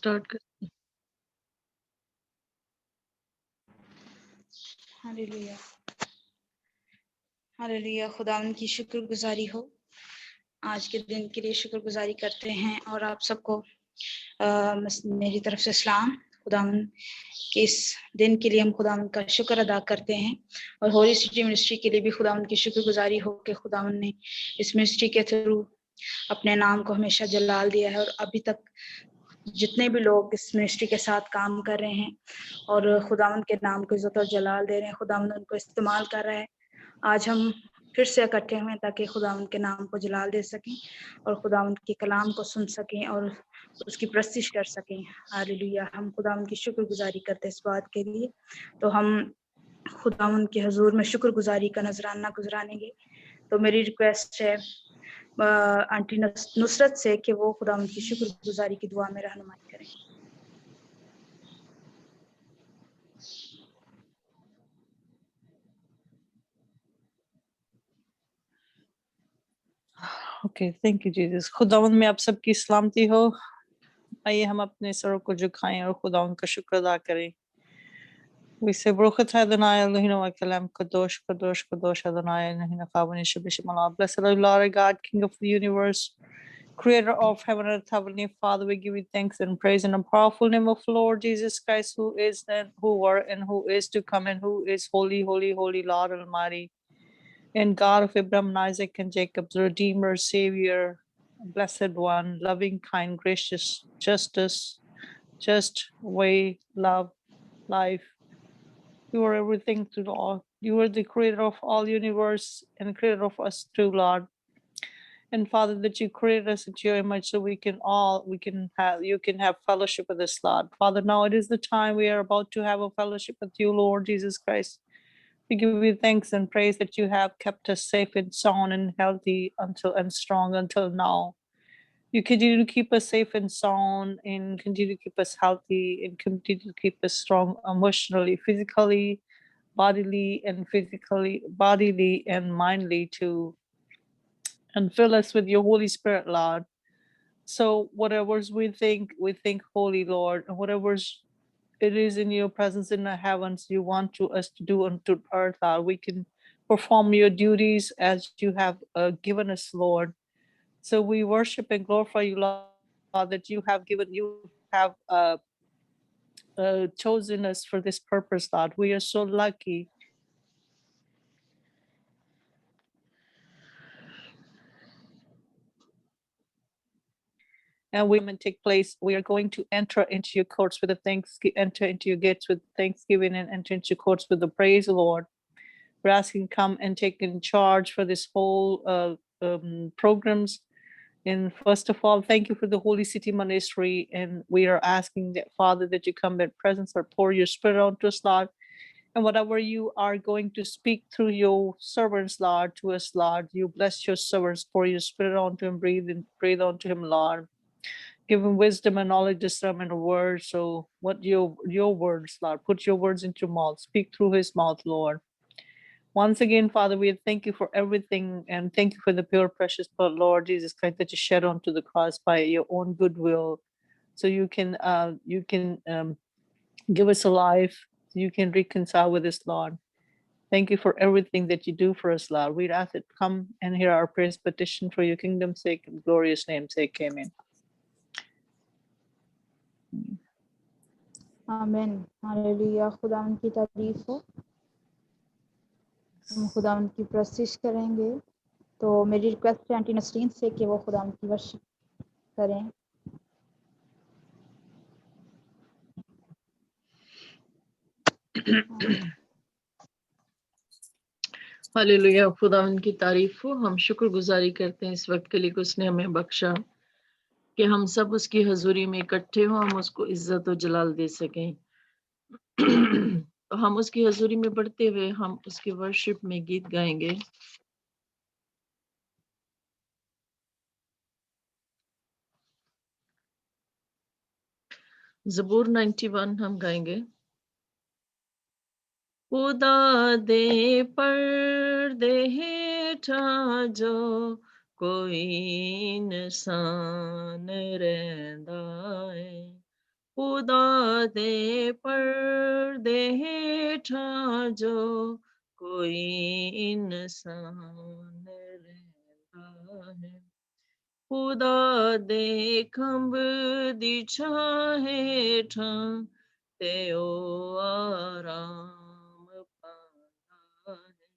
Start कर। Hallelujah hallelujah. खुदावंद की शुक्रगुजारी हो, आज के दिन के लिए शुक्रगुजारी करते हैं और आप सबको मेरी तरफ से सलाम। खुदावंद के इस दिन के लिए हम खुदावंद का शुक्र अदा करते हैं और होली सिटी मिनिस्ट्री के लिए भी खुदावंद की शुक्रगुजारी हो कि खुदावंद ने इस मिनिस्ट्री के थ्रू अपने नाम को हमेशा जलाल दिया है और अभी तक जितने भी लोग इस मिनिस्ट्री के साथ काम कर रहे हैं और खुदावंद के नाम को इज्जत और जलाल दे रहे हैं, खुदावंद उनको इस्तेमाल कर रहा है। आज हम फिर से इकट्ठे हुए ताकि खुदावंद के नाम को जलाल दे सकें और खुदावंद के कलाम को सुन सकें और उसकी प्रस्तिश कर सकें। हालेलुया। हम खुदावंद की शुक्रगुजारी करते हैं इस बात के लिए, तो हम खुदावंद के हुजूर में शुक्रगुजारी का नजराना गुजरानेंगे। तो मेरी रिक्वेस्ट है आंटी नुसरत से कि वो खुदावंद की शुक्रगुजारी की दुआ में रहनुमाई करें। Okay, thank you Jesus. खुदावंद में आप सबकी सलामती हो। आइए हम अपने सरों को झुकाएं और खुदावंद का शुक्र अदा करें। We say, Baruch Adonai Eloheinu Melech Kadosh Kadosh Kadosh Adonai Eloheinu Chavanisha B'Shem. Blessed are you, Lord God, King of the universe, Creator of heaven and earth. Heavenly Father, we give you thanks and praise in the powerful name of Lord Jesus Christ, who is and who were and who is to come and who is holy, holy, holy, Lord Almighty, and God of Abraham, and Isaac, and Jacob, the Redeemer, Savior, Blessed One, loving, kind, gracious, justice, just way, love, life. You are everything to Lord. You are the creator of all universe and creator of us too, Lord. And Father, that you created us into your image so you can have fellowship with us, Lord. Father, now it is the time we are about to have a fellowship with you, Lord Jesus Christ. We give you thanks and praise that you have kept us safe and sound and healthy and strong until now. You continue to keep us safe and sound and continue to keep us healthy and continue to keep us strong emotionally, physically, bodily and mindly too. And fill us with your Holy Spirit, Lord. So whatever's we think Holy Lord, and whatever's it is in your presence in the heavens you want us to do unto earth, Lord, we can perform your duties as you have given us, Lord. So we worship and glorify you, Lord, that you have chosen us for this purpose, Lord. We are so lucky. And we take place. We are going to enter into your courts with enter into your gates with thanksgiving, and enter into your courts with the praise, Lord. We're asking, come and take in charge for this whole programs. And first of all, thank you for the Holy City Ministry. And we are asking that, Father, that you come in presence or pour your spirit onto us, Lord. And whatever you are going to speak through your servants, Lord, to us, Lord, you bless your servants, pour your spirit onto him, breathe onto him, Lord. Give him wisdom and knowledge, discernment of words. So what your words, Lord, put your words into your mouth, speak through his mouth, Lord. Once again, Father, we thank you for everything and thank you for the pure, precious blood, Lord Jesus Christ, that you shed onto the cross by your own goodwill. So you can give us a life. You can reconcile with us, Lord. Thank you for everything that you do for us, Lord. We ask it, come and hear our praise petition for your kingdom's sake and glorious name's sake. Amen. आमीन। Hallelujah. खुदावंद की तारीफ हो। हम खुदावंद की प्रस्तिश करेंगे। तो मेरी रिक्वेस्ट है आंटी नसरीन से कि वो खुदावंद की वर्शिप करें। हालेलुया। खुदावंद की तारीफ हो। हम शुक्रगुजारी करते हैं इस वक्त के लिए कि उसने हमें बख्शा कि हम सब उसकी हजूरी में इकट्ठे हों, हम उसको इज्जत और जलाल दे सकें। तो हम उसकी हजूरी में बढ़ते हुए हम उसकी वर्शिप में गीत गाएंगे। ज़बूर 91 हम गाएंगे। खुदा दे पर्दे हेठा जो कोई इंसान रहंदा है, खुदा दे पर्दे हेठा जो कोई इंसान रहता है, खुदा दे खंभ दी छां हेठा ते ओ आराम पांदा है,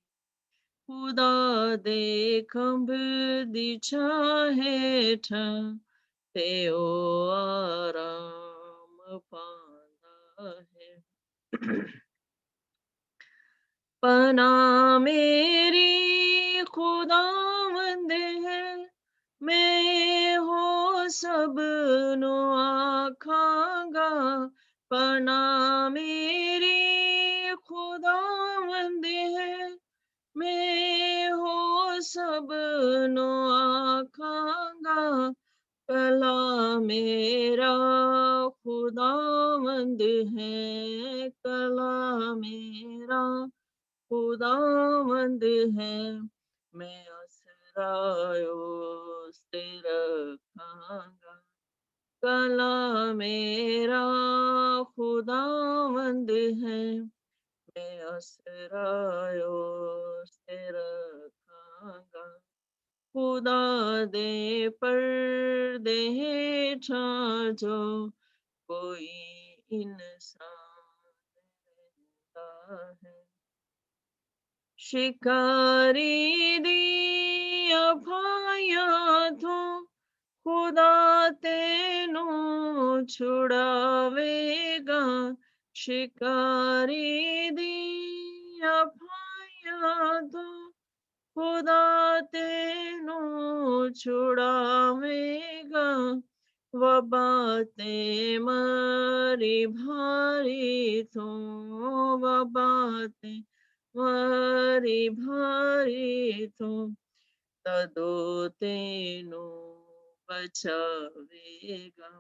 खुदा दे खंभ दी छां हेठा ते ओ आराम पांदा है। पना मेरी खुदावंद है, मैं हो सब नु आखांगा, पना मेरी खुदावंद है, मैं हो सब नु आखांगा, कला मेरा खुदावंद है, कला मेरा खुदावंद है, मैं असरायो से रखांगा, कला मेरा खुदावंद है, मैं असरायो से रखांगा, खुदा दे पर्दे हेठा जो कोई इंसान रहता है, शिकारी दिया भाया तो खुदा तेनू छुड़ावेगा, शिकारी दिया भाया तो खुदा तेनू छुड़ावेगा, वबाते मरी भारी तो वबाते मरी भारी तो तदो तेनू बचावेगा,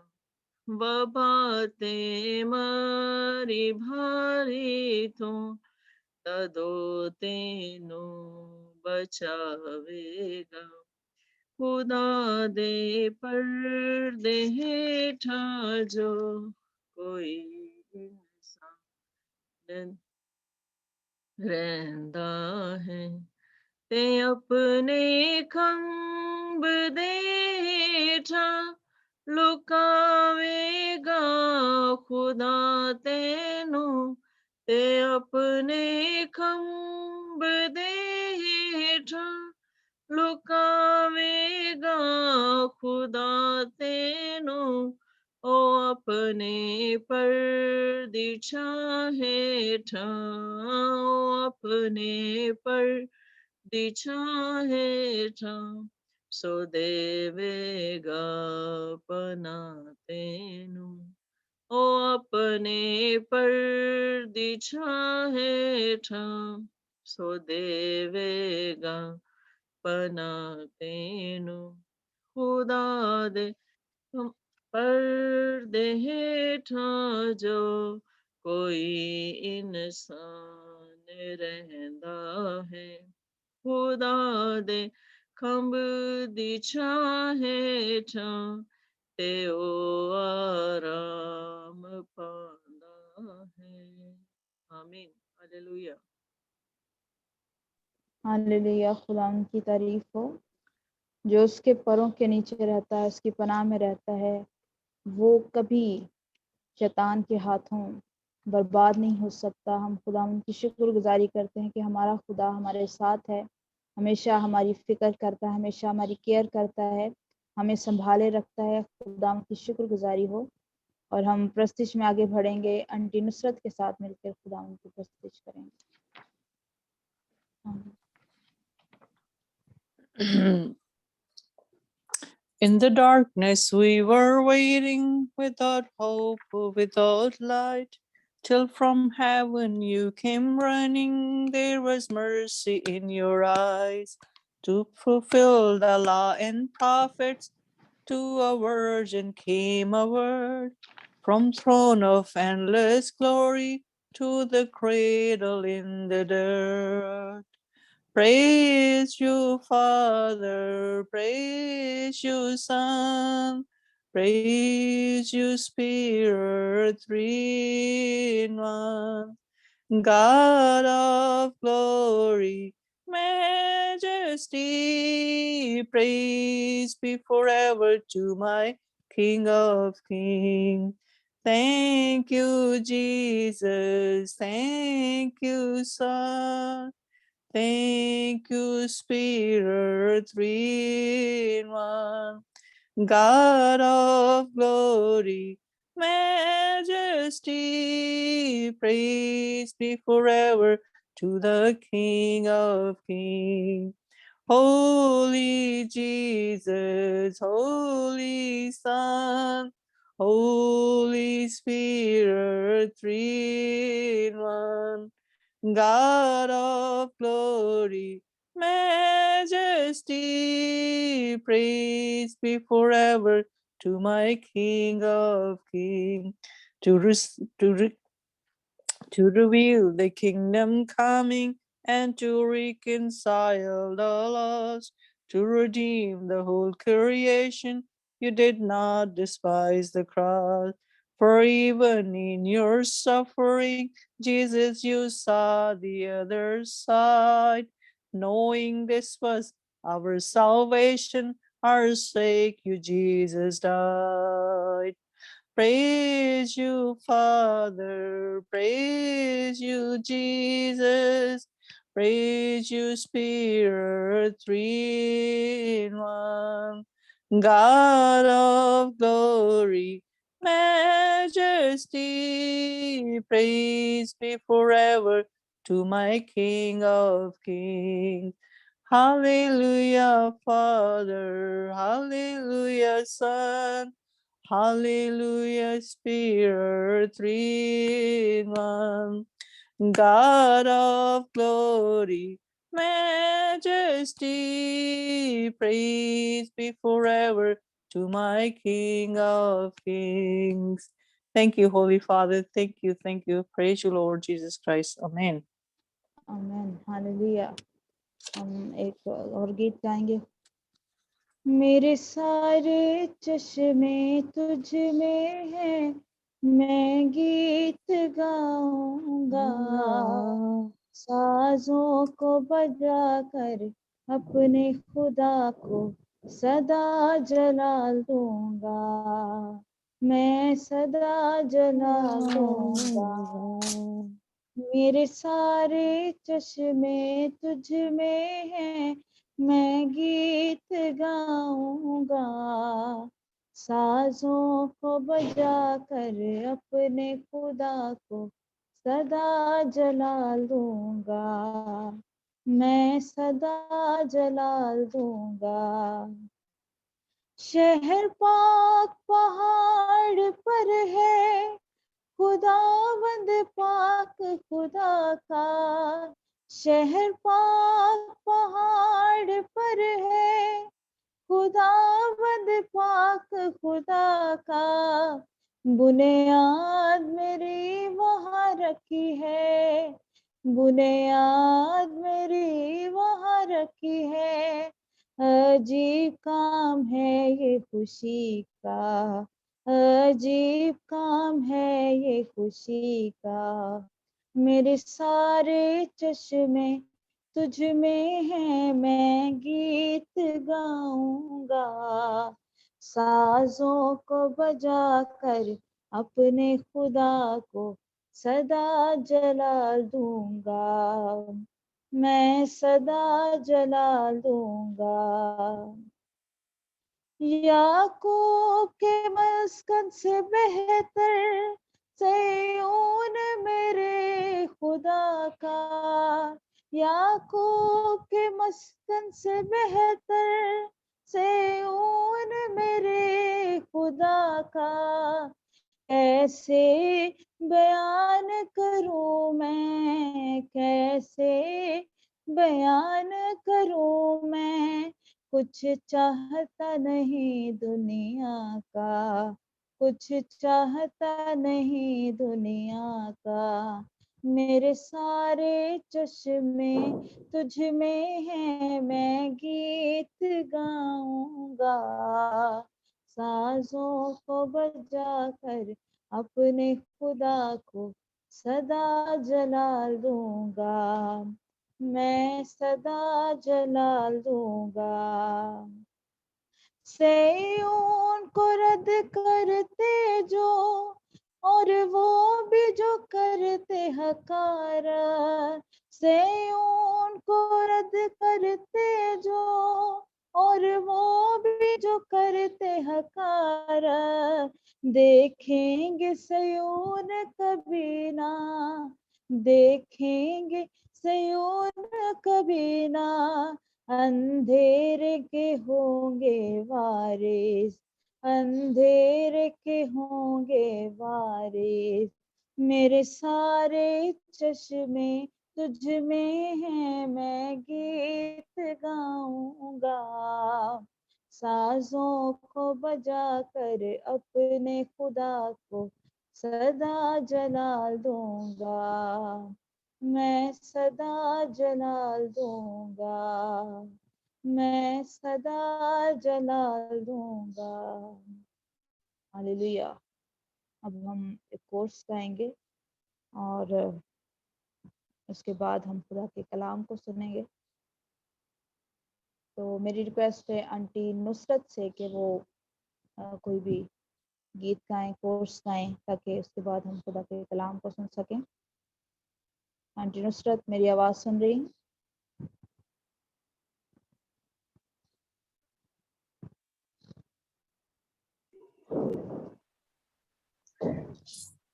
वबाते मरी भारी तो तदो तेनू बचावेगा, खुदा दे पर्दे हेठा जो कोई इंसान रहंदा है, ते अपने खंभ दे हेठा लुकावेगा, खुदा तेनू ते अपने खंभ दे हेठा लुकावेगा, खुदा तेनू ओ अपने पर्दी छां हेठा, ओ अपने पर्दी छां हेठा सो देवेगा पना तेनू, ओ अपने पर्दी छां हेठा सो देवेगा पना तेनू, खुदा दे पर्दे हेठा जो कोई इंसान रहंदा है, खुदा दे खंभ दी छां हेठा ते ओ आराम पांदा है। आमीन, हालेलुया। हालेलुया, खुदा की तारीफ हो। जो उसके परों के नीचे रहता है, उसकी पनाह में रहता है, वो कभी शैतान के हाथों बर्बाद नहीं हो सकता। हम खुदा उनकी शुक्रगुजारी करते हैं कि हमारा खुदा हमारे साथ है, हमेशा हमारी फिक्र करता है, हमेशा हमारी केयर करता है, हमें संभाले रखता है। खुदा की शुक्रगुजारी हो। और हम प्रस्तिश में आगे बढ़ेंगे, आंटी नुसरत के साथ मिलकर खुदा उनकी प्रस्तिश करेंगे। In the darkness we were waiting, without hope, without light, till from heaven you came running. There was mercy in your eyes to fulfill the law and prophets. To a virgin came a word, from throne of endless glory to the cradle in the dirt. Praise you, Father, praise you, Son, Praise you, Spirit, three in one. God of glory, majesty, praise be forever to my King of kings. Thank you, Jesus. Thank you, Son. Thank you, Spirit, three in one. God of glory, majesty, praise be forever to the King of kings. Holy Jesus, Holy Son, Holy Spirit, three in one. God of glory, majesty, praise be forever to my King of kings. To reveal the kingdom coming and to reconcile the lost, to redeem the whole creation. You did not despise the cross, for even in your suffering, Jesus, you saw the other side. Knowing this was our salvation, our sake, you, Jesus, died. Praise you, Father. Praise you, Jesus. Praise you, Spirit, three in one. God of glory, majesty, praise be forever to my King of kings. Hallelujah, Father. Hallelujah, Son. Hallelujah, Spirit, three in one. God of glory, majesty, praise be forever to my King of kings. Thank you, Holy Father. Thank you, thank you. Praise you, Lord Jesus Christ. Amen. Amen, hallelujah. हम एक और गीत गाएंगे। मेरे सारे चश्मे तुझ में हैं, मैं गीत गाऊंगा, साजों को बजा कर अपने खुदा को सदा जलाल दूंगा, मैं सदा जलाल दूंगा। मेरे सारे चश्मे तुझ में हैं, मैं गीत गाऊंगा, साजों को बजा कर अपने खुदा को सदा जलाल दूंगा, मैं सदा जलाल दूंगा। शहर पाक पहाड़ पर है, खुदावंद पाक खुदा का, शहर पाक पहाड़ पर है, खुदावंद पाक खुदा का, बुनियाद मेरी वहाँ रखी है, बुनियाद मेरी वहाँ रखी है, अजीब काम है ये खुशी का, अजीब काम है ये खुशी का। मेरे सारे चश्मे तुझ में है, मैं गीत गाऊंगा, साजों को बजा कर अपने खुदा को सदा जलाल दूंगा, मैं सदा जलाल दूंगा। याकूब के मस्कन से बेहतर सैयून मेरे खुदा का, याकूब के मस्कन से बेहतर सैयून मेरे खुदा का, कैसे बयान करूं मैं, कैसे बयान करूं मैं, कुछ चाहता नहीं दुनिया का, कुछ चाहता नहीं दुनिया का। मेरे सारे चश्मे तुझ में हैं, मैं गीत गाऊंगा, साजों को बजाकर अपने खुदा को सदा जलाल दूंगा, मैं सदा जलाल दूंगा। सिय्योन को रद्द करते जो, और वो भी जो करते हकारा, सिय्योन को रद्द करते जो, और वो भी जो करते हकारा, देखेंगे सिय्योन कभी ना, देखेंगे सिय्योन कभी ना, अंधेरे के होंगे वारिस, अंधेरे के होंगे वारिस। मेरे सारे चश्मे तुझ में है, मैं गीत गाऊंगा, साजों को बजाकर अपने खुदा को सदा जलाल दूंगा, मैं सदा जलाल दूंगा, मैं सदा जलाल दूंगा। हालेलुया। अब हम एक कोर्स गाएंगे और उसके बाद हम खुदा के कलाम को सुनेंगे। तो मेरी रिक्वेस्ट है आंटी नुसरत से कि वो कोई भी गीत गाएं, कोर्स गाएं, ताकि उसके बाद हम खुदा के कलाम को सुन सकें। आंटी नुसरत, मेरी आवाज़ सुन रही हैं?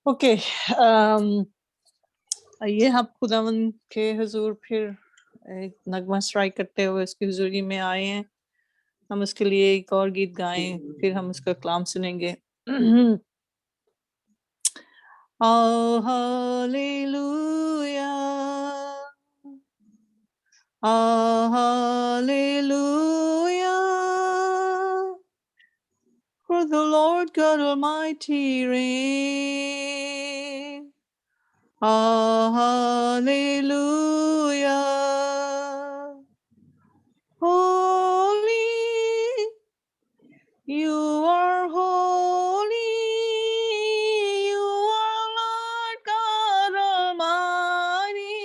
ओके, आइए हम खुदावंद के हुजूर फिर एक नगमा स्ट्राइक करते हुए उसकी हुजूरी में आए हैं। हम उसके लिए एक और गीत गाएं, फिर हम उसका कलाम सुनेंगे। Oh, hallelujah. Oh, hallelujah. For the Lord God Almighty reigns. Oh, hallelujah. Holy, you are holy. You are Lord God Almighty.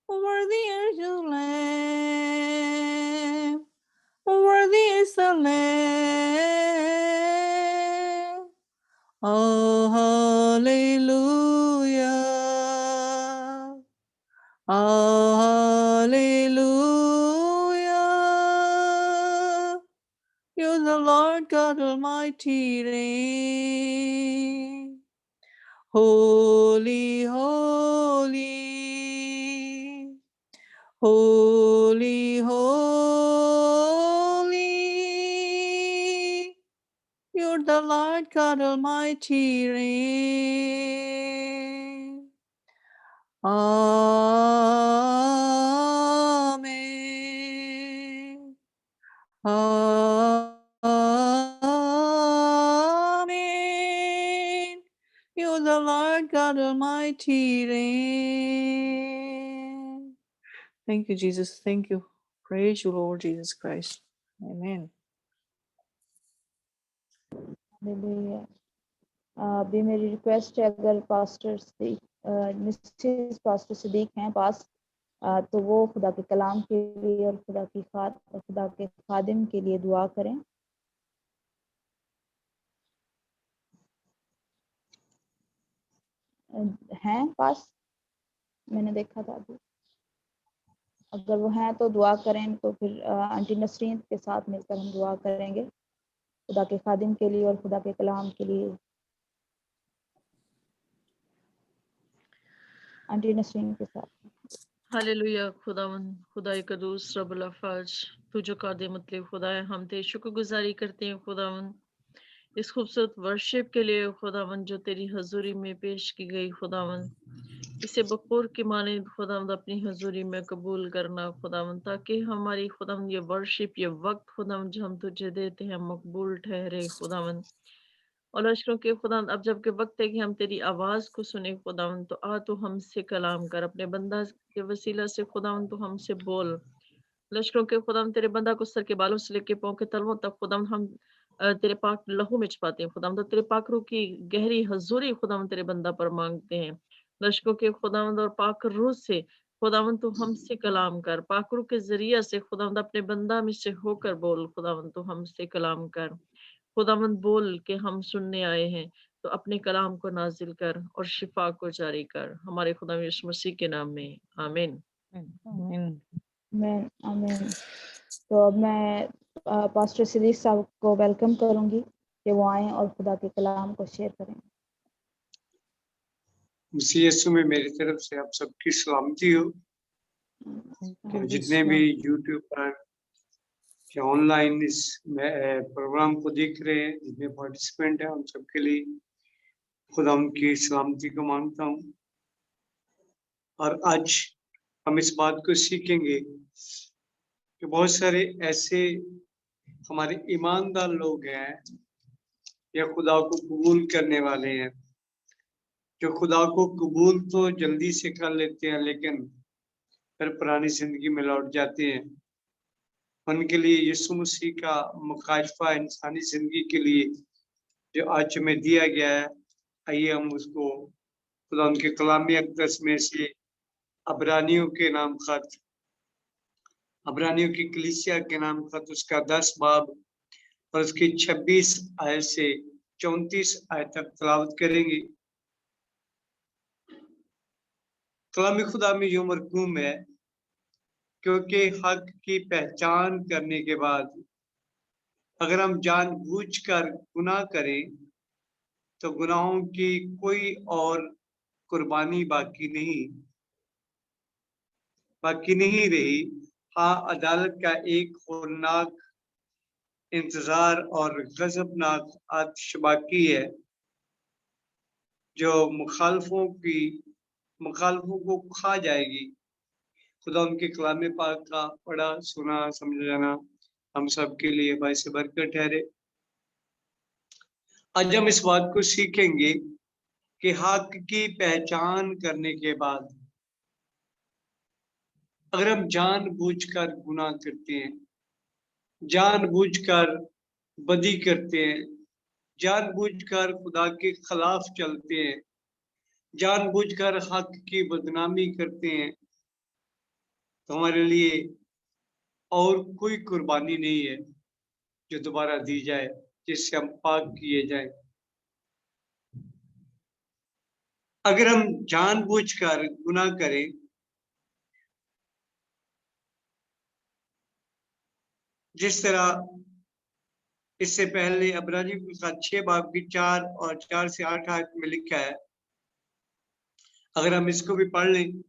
Worthy is the Lamb. Worthy is the Lamb. Oh, hallelujah. Oh, hallelujah. You're the Lord God Almighty reign. Holy, holy, holy, holy. You're the Lord God Almighty reign. Amen. Amen. You're the Lord God Almighty reign. Thank you, Jesus. Thank you. Praise you, Lord Jesus Christ. Amen. Hallelujah. अभी मेरी request है, अगर pastor Mrs pastor Siddique हैं पास, तो वो खुदा के कलाम के लिए और खुदा के खादिम के लिए दुआ करें। हैं पास? मैंने देखा था अभी। अगर वो हैं तो दुआ करें, तो फिर आंटी नसरीन के साथ मिलकर हम दुआ करेंगे खुदा के खादिम के लिए और खुदा के कलाम के लिए। आंटी नसरीन के साथ। हालेलुया। खुदाई कदूस रब्बुल अफ़ाज, तू जो कादिर मतलब खुदा है, हम तेरी शुक्रगुजारी करते हैं खुदावन इस खूबसूरत वर्शिप के लिए खुदावन जो तेरी हजूरी में पेश की गई खुदावन, इसे बकौर की मानिंद खुदावंद अपनी हजूरी में कबूल करना खुदावंद, ताकि हमारी खुदावंद ये वर्शिप, ये वक्त खुदावंद जो हम तुझे देते हैं मकबूल ठहरे खुदावंद। और अशरों के खुदावंद, अब जबकि वक्त है कि हम तेरी आवाज़ को सुने खुदावंद, तो आ तू हमसे कलाम कर, अपने बंदा के वसीला से खुदावंद तो हमसे बोल लश्करों के खुदावन तेरे बंदा को सर के बालों से लेके पाँव के तलवों तक खुदावन हम तेरे पाक लहू में छुपाते हैं खुदावन। तो तेरे पाक रूह की गहरी हजूरी खुदावन तेरे बंदा पर मांगते हैं। लश्करों के खुदावन और पाक रूह से खुदावन तू हमसे कलाम कर, पाक रूह के जरिया से खुदावन अपने बंदा में से होकर बोल। खुदावन तू हमसे कलाम कर, खुदावन बोल के हम सुनने आए हैं। तो अपने कलाम को नाजिल कर और शिफा को जारी कर, हमारे खुदा यीशु मसीह के नाम में, आमीन। आमीन। आमीन आमीन। तो अब मैं पास्टर सिद्दीक साहब को वेलकम करूंगी कि वो आए और खुदा के कलाम को शेयर करें। मसीह यीशु में मेरी तरफ से आप सबकी सलामती हो। तो जितने भी यूट्यूब पर या ऑनलाइन इस प्रोग्राम को देख रहे हैं, जितने पार्टिसिपेंट हैं, हम सबके लिए खुदा उनकी सलामती को मांगता हूँ। और आज हम इस बात को सीखेंगे कि बहुत सारे ऐसे हमारे ईमानदार लोग हैं या खुदा को कबूल करने वाले हैं, जो खुदा को कबूल तो जल्दी से कर लेते हैं लेकिन फिर पुरानी जिंदगी में लौट जाते हैं। उनके लिए यीशु मसीह का मुकाशफा इंसानी जिंदगी के लिए जो आज में दिया गया है, आइए हम उसको खुदा उनके कलामी अक़दस में से अबरानियों के नाम खत, अबरानियों की कलीसिया के नाम खत, उसका 10 बाब और उसकी 26 आयत से 34 आयत तक तलावत करेंगे। कलामी खुदा में यूं मरकूम है, क्योंकि हक की पहचान करने के बाद अगर हम जानबूझकर गुनाह करें तो गुनाहों की कोई और कुर्बानी बाकी नहीं रही। हाँ, अदालत का एक होलनाक इंतजार और गजबनाक आतिश बाकी है, जो मुखालफों को खा जाएगी। खुदा उनके कलाम पाक का पढ़ा सुना समझ जाना हम सब के लिए बाइस बरकत ठहरे। आज हम इस बात को सीखेंगे कि हक की पहचान करने के बाद अगर हम जानबूझकर गुनाह करते हैं, जानबूझकर बदी करते हैं, जानबूझकर खुदा के खिलाफ चलते हैं, जानबूझकर हक की बदनामी करते हैं, तो हमारे लिए और कोई कुर्बानी नहीं है जो दोबारा दी जाए जिससे हम पाक किए जाए। अगर हम जानबूझकर गुनाह करें, जिस तरह इससे पहले अबरानियों के साथ 6 बाब की 4 और 4 से 8 आयत में लिखा है, अगर हम इसको भी पढ़ लें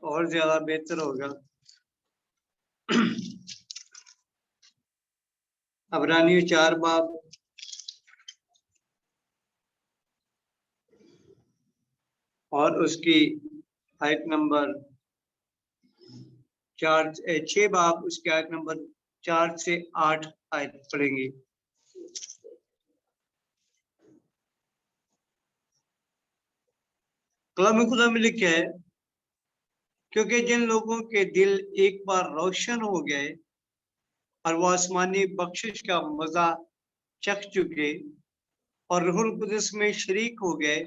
और ज्यादा बेहतर होगा। अबरानियों 4 बाब और उसकी आयत नंबर 6 बाब उसकी आयत नंबर 4 से 8 आयत पढ़ेंगे। कलाम खुदा में लिखा है, क्योंकि जिन लोगों के दिल एक बार रोशन हो गए और वो आसमानी बख्शिश का मजा चख चुके और रूहुल कुदस में शरीक हो गए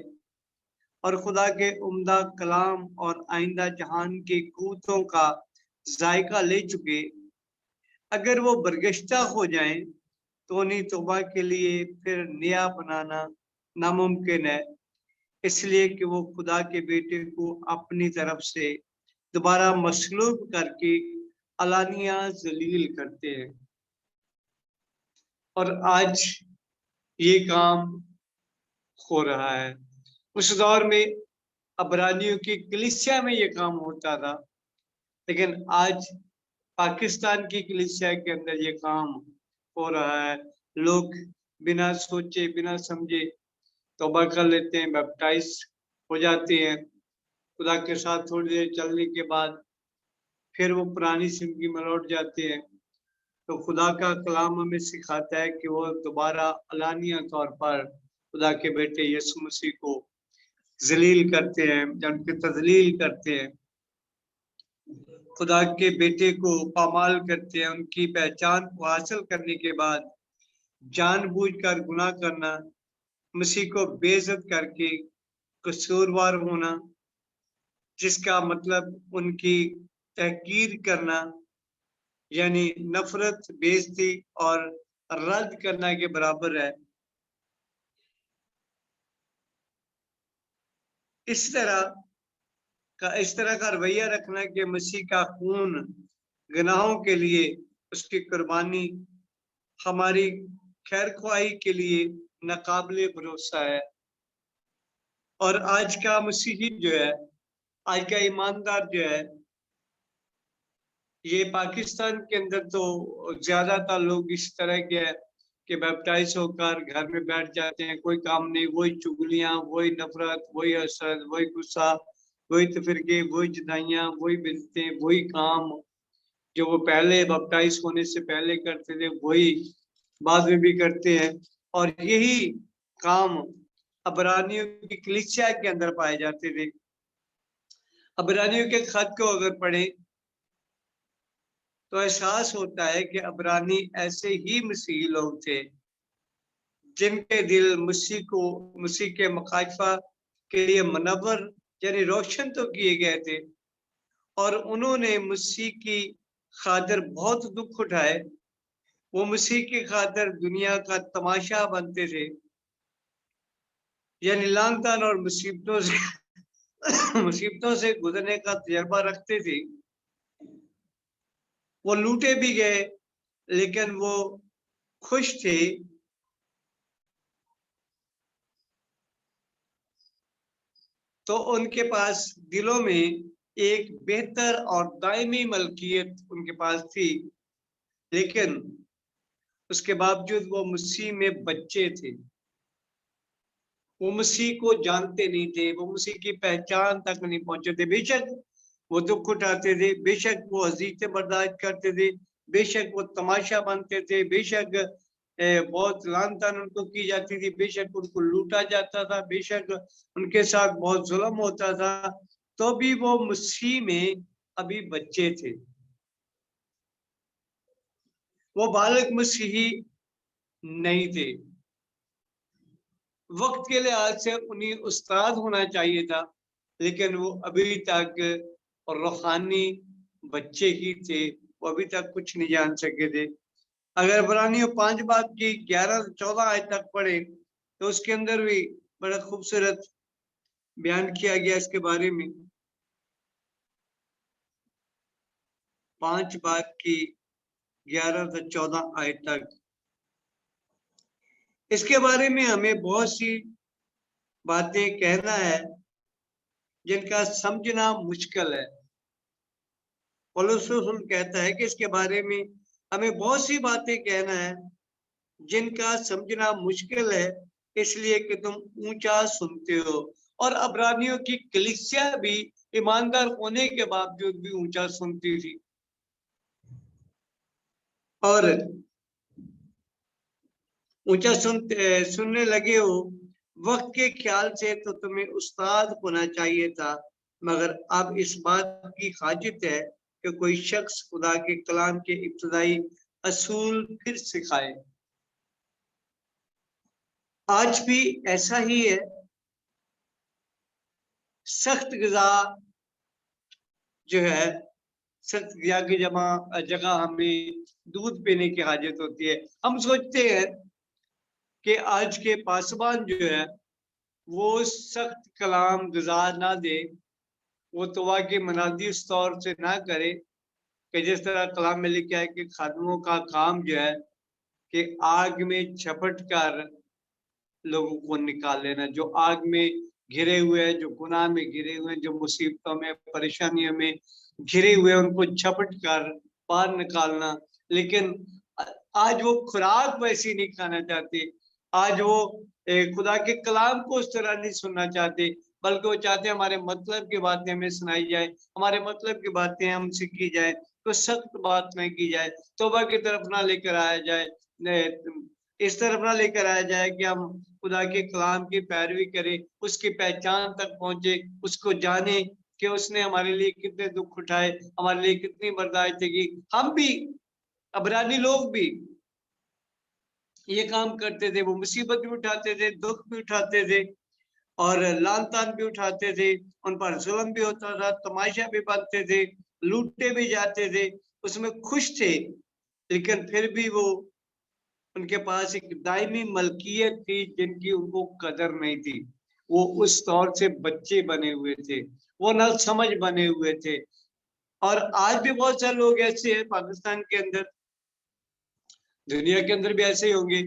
और खुदा के उम्दा कलाम और आइंदा जहान की कूतों का जायका ले चुके, अगर वो बरगश्ता हो जाएं तो उन्हें तौबा के लिए फिर नया बनाना नामुमकिन है, इसलिए कि वो खुदा के बेटे को अपनी तरफ से दोबारा मसलूब करके अलानिया जलील करते हैं। और आज ये काम हो रहा है। उस दौर में अबरानियों की कलीसिया में ये काम होता था, लेकिन आज पाकिस्तान की कलीसिया के अंदर ये काम हो रहा है। लोग बिना सोचे बिना समझे तौबा कर लेते हैं, बैप्टाइज हो जाते हैं, खुदा के साथ थोड़ी देर चलने के बाद फिर वो पुरानी जिंदगी में लौट जाते हैं। तो खुदा का कलाम हमें सिखाता है कि वो दोबारा अलानिया तौर पर खुदा के बेटे यीशु मसीह को जलील करते हैं या उनकी तजलील करते हैं। खुदा के बेटे को पामाल करते हैं, उनकी पहचान को हासिल करने के बाद जानबूझकर गुनाह करना, मसीह को बेइज्जत करके कसूरवार होना, जिसका मतलब उनकी तहकीर करना, यानी नफरत, बेइज्जती और रद्द करना के बराबर है। इस तरह का रवैया रखना कि मसीह का खून गुनाहों के लिए, उसकी कुर्बानी हमारी खैरख्वाही के लिए नाकाबिले भरोसा है। और आज का मसीही जो है, आज का ईमानदार जो है, ये पाकिस्तान के अंदर तो ज्यादातर लोग इस तरह के हैं कि बैप्टाइज होकर घर में बैठ जाते हैं, कोई काम नहीं, वही चुगलियां, वही नफरत, वही हसद, वही गुस्सा, वही तफरके, वही जुदाइयां, वही बिल्तें, वही काम जो वो पहले बैप्टाइज होने से पहले करते थे, वही बाद में भी करते हैं। और यही काम अबरानियों की कलीसिया के अंदर पाए जाते थे। अबरानियों के खत को अगर पढ़े तो एहसास होता है कि अबरानी ऐसे ही मसीही लोग थे जिनके दिल मसीह के मुखालफा के लिए मनव्वर यानी रोशन तो किए गए थे, और उन्होंने मसीह की खातिर बहुत दुख उठाए। वो मसीह की खातिर दुनिया का तमाशा बनते थे, यानी लानतान और मुसीबतों से गुजरने का तजर्बा रखते थे। वो लूटे भी गए, लेकिन वो खुश थे तो उनके पास दिलों में एक बेहतर और दायमी मलकियत उनके पास थी, लेकिन उसके बावजूद वो मसीह में बच्चे थे। वो मसीह को जानते नहीं थे, वो मसीह की पहचान तक नहीं पहुंचे थे। बेशक वो दुख उठाते थे, बेशक वो अजीतें बर्दाश्त करते थे, बेशक वो तमाशा बनते थे, बेशक बहुत लानतान उनको की जाती थी, बेशक उनको लूटा जाता था, बेशक उनके साथ बहुत जुल्म होता था, तो भी वो मसीह में अभी बच्चे थे। वो बालक मसीही नहीं थे। वक्त के लिहाज से उन्हें उस्ताद होना चाहिए था, लेकिन वो अभी तक रूहानी बच्चे ही थे, वो अभी तक कुछ नहीं जान सके थे। अगर इब्रानियों 5 बाब की 11 से 14 आयत तक पढ़े तो उसके अंदर भी बड़ा खूबसूरत बयान किया गया इसके बारे में। 5 बाब की 11 से 14 आयत तक इसके बारे में हमें बहुत सी बातें कहना है जिनका समझना मुश्किल है। पौलुस रसूल कहता है कि इसके बारे में हमें बहुत सी बातें कहना है जिनका समझना मुश्किल है, इसलिए कि तुम ऊंचा सुनते हो। और अब्रानियों की कलीसिया भी ईमानदार होने के बावजूद भी ऊंचा सुनती थी, और ऊंचा सुनने लगे हो। वक्त के ख्याल से तो तुम्हें उस्ताद होना चाहिए था, मगर अब इस बात की हाजत है कि कोई शख्स खुदा के कलाम के इब्तदाई असूल फिर सिखाए। आज भी ऐसा ही है। सख्त ग़िज़ा जो है, सख्त ग़िज़ा की जगह हमें दूध पीने की हाजत होती है। हम सोचते हैं कि आज के पासबान जो है वो सख्त कलाम ग़िज़ा ना दे, वो तवा के मनादी उस तौर से ना करे कि जिस तरह कलाम में लिखा है कि खादमों का काम जो है कि आग में झपट कर लोगों को निकाल लेना, जो आग में घिरे हुए हैं, जो गुनाह में घिरे हुए हैं, जो मुसीबतों में परेशानियों में घिरे हुए हैं, उनको झपट कर बाहर निकालना। लेकिन आज वो खुराक वैसी नहीं खाना चाहते। आज वो खुदा के कलाम को उस तरह नहीं सुनना चाहते, बल्कि वो चाहते हैं हमारे मतलब की बातें हमें सुनाई जाए, हमारे मतलब की बातें हमसे की जाए, तो सख्त बात में की जाए, तौबा की तरफ ना लेकर आया जाए, इस तरफ ना लेकर आया जाए कि हम खुदा के कलाम की पैरवी करें, उसकी पहचान तक पहुंचे, उसको जाने कि उसने हमारे लिए कितने दुख उठाए, हमारे लिए कितनी बर्दाश्त की। हम भी, अबरानी लोग भी ये काम करते थे। वो मुसीबत भी उठाते थे, दुख भी उठाते थे और लान तान भी उठाते थे। उन पर जुल्म भी होता था, तमाशा भी बनते थे, लूटे भी जाते थे, उसमें खुश थे। लेकिन फिर भी वो, उनके पास एक दायमी मलकियत थी जिनकी उनको कदर नहीं थी। वो उस दौर से बच्चे बने हुए थे, वो न समझ बने हुए थे। और आज भी बहुत सारे लोग ऐसे हैं पाकिस्तान के अंदर, दुनिया के अंदर भी ऐसे ही होंगे।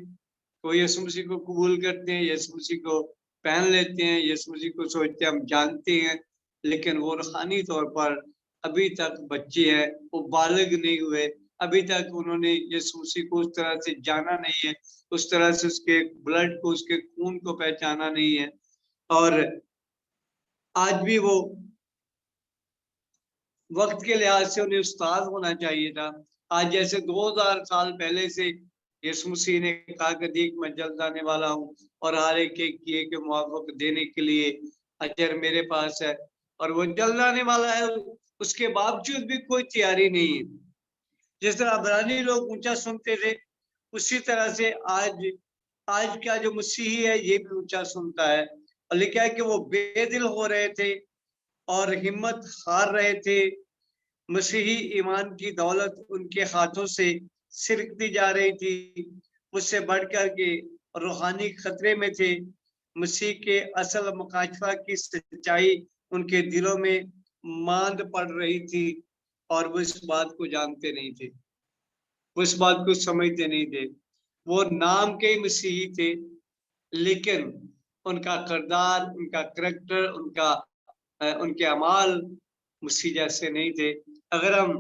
कोई यीशु मसीह को कबूल करते हैं, यीशु मसीह को पहन लेते हैं, यीशु मसीह को सोचते हैं हम जानते हैं, लेकिन वो रूहानी तौर पर अभी तक बच्चे हैं, वो बालिग नहीं हुए, अभी तक उन्होंने यीशु मसीह को उस तरह से जाना नहीं है, उस तरह से उसके ब्लड को, उसके खून को पहचाना नहीं है। और आज भी वो वक्त के लिहाज से उन्हें उस्ताद होना चाहिए था। आज जैसे 2000 साल पहले से यीशु मसीह ने कहा कि देख मैं जल्द आने वाला हूँ और हर एक किए के मुआवजा देने के लिए अजर मेरे पास है, और वो जल्द आने वाला है, उसके बावजूद भी कोई तैयारी नहीं है। जिस तरह अबरानी लोग ऊंचा सुनते थे, उसी तरह से आज का जो मसीही है ये भी ऊंचा सुनता है। और लिखा है कि वो बेदिल हो रहे थे और हिम्मत हार रहे थे। मसीही ईमान की दौलत उनके हाथों से सिरकती जा रही थी, उससे बढ़कर के रूहानी खतरे में थे। मसीह के असल मुकाशफा की सच्चाई उनके दिलों में मांद पड़ रही थी और वो इस बात को जानते नहीं थे, वो इस बात को समझते नहीं थे। वो नाम के मसीही थे, लेकिन उनका किरदार, उनका करैक्टर, उनके अमाल मसीह जैसे नहीं थे। अगर हम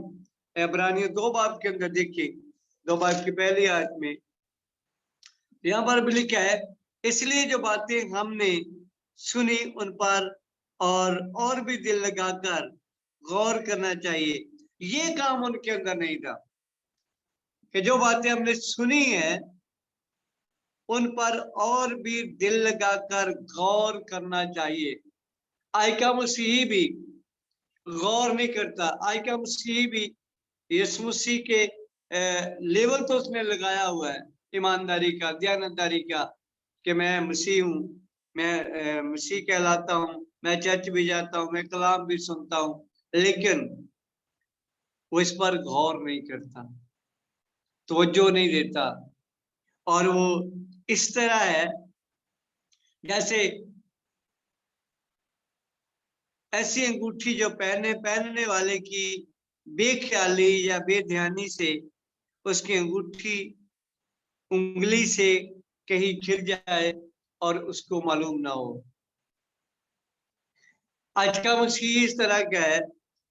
इब्रानियों 2 बाब के अंदर देखें, 2 बाब की पहली आयत में यहाँ पर भी लिखा है, इसलिए जो बातें हमने सुनी उन पर और भी दिल लगाकर गौर करना चाहिए। ये काम उनके अंदर नहीं था कि जो बातें हमने सुनी है उन पर और भी दिल लगाकर गौर करना चाहिए। आज का मसीही भी गौर नहीं करता। आज का मसीही भी यीशु मसीह के लेवल तो उसने लगाया हुआ है ईमानदारी का, दयानतदारी का, कि मैं मसीह हूँ, मैं मसीह कहलाता हूँ, मैं चर्च भी जाता हूँ, मैं कलाम भी सुनता हूँ, लेकिन वो इस पर गौर नहीं करता, तवज्जो नहीं देता। और वो इस तरह है जैसे ऐसी अंगूठी जो पहनने वाले की बेख्याली या बेध्यानी से उसकी अंगूठी उंगली से कहीं गिर जाए और उसको मालूम ना हो। आज का मसीह इस तरह का है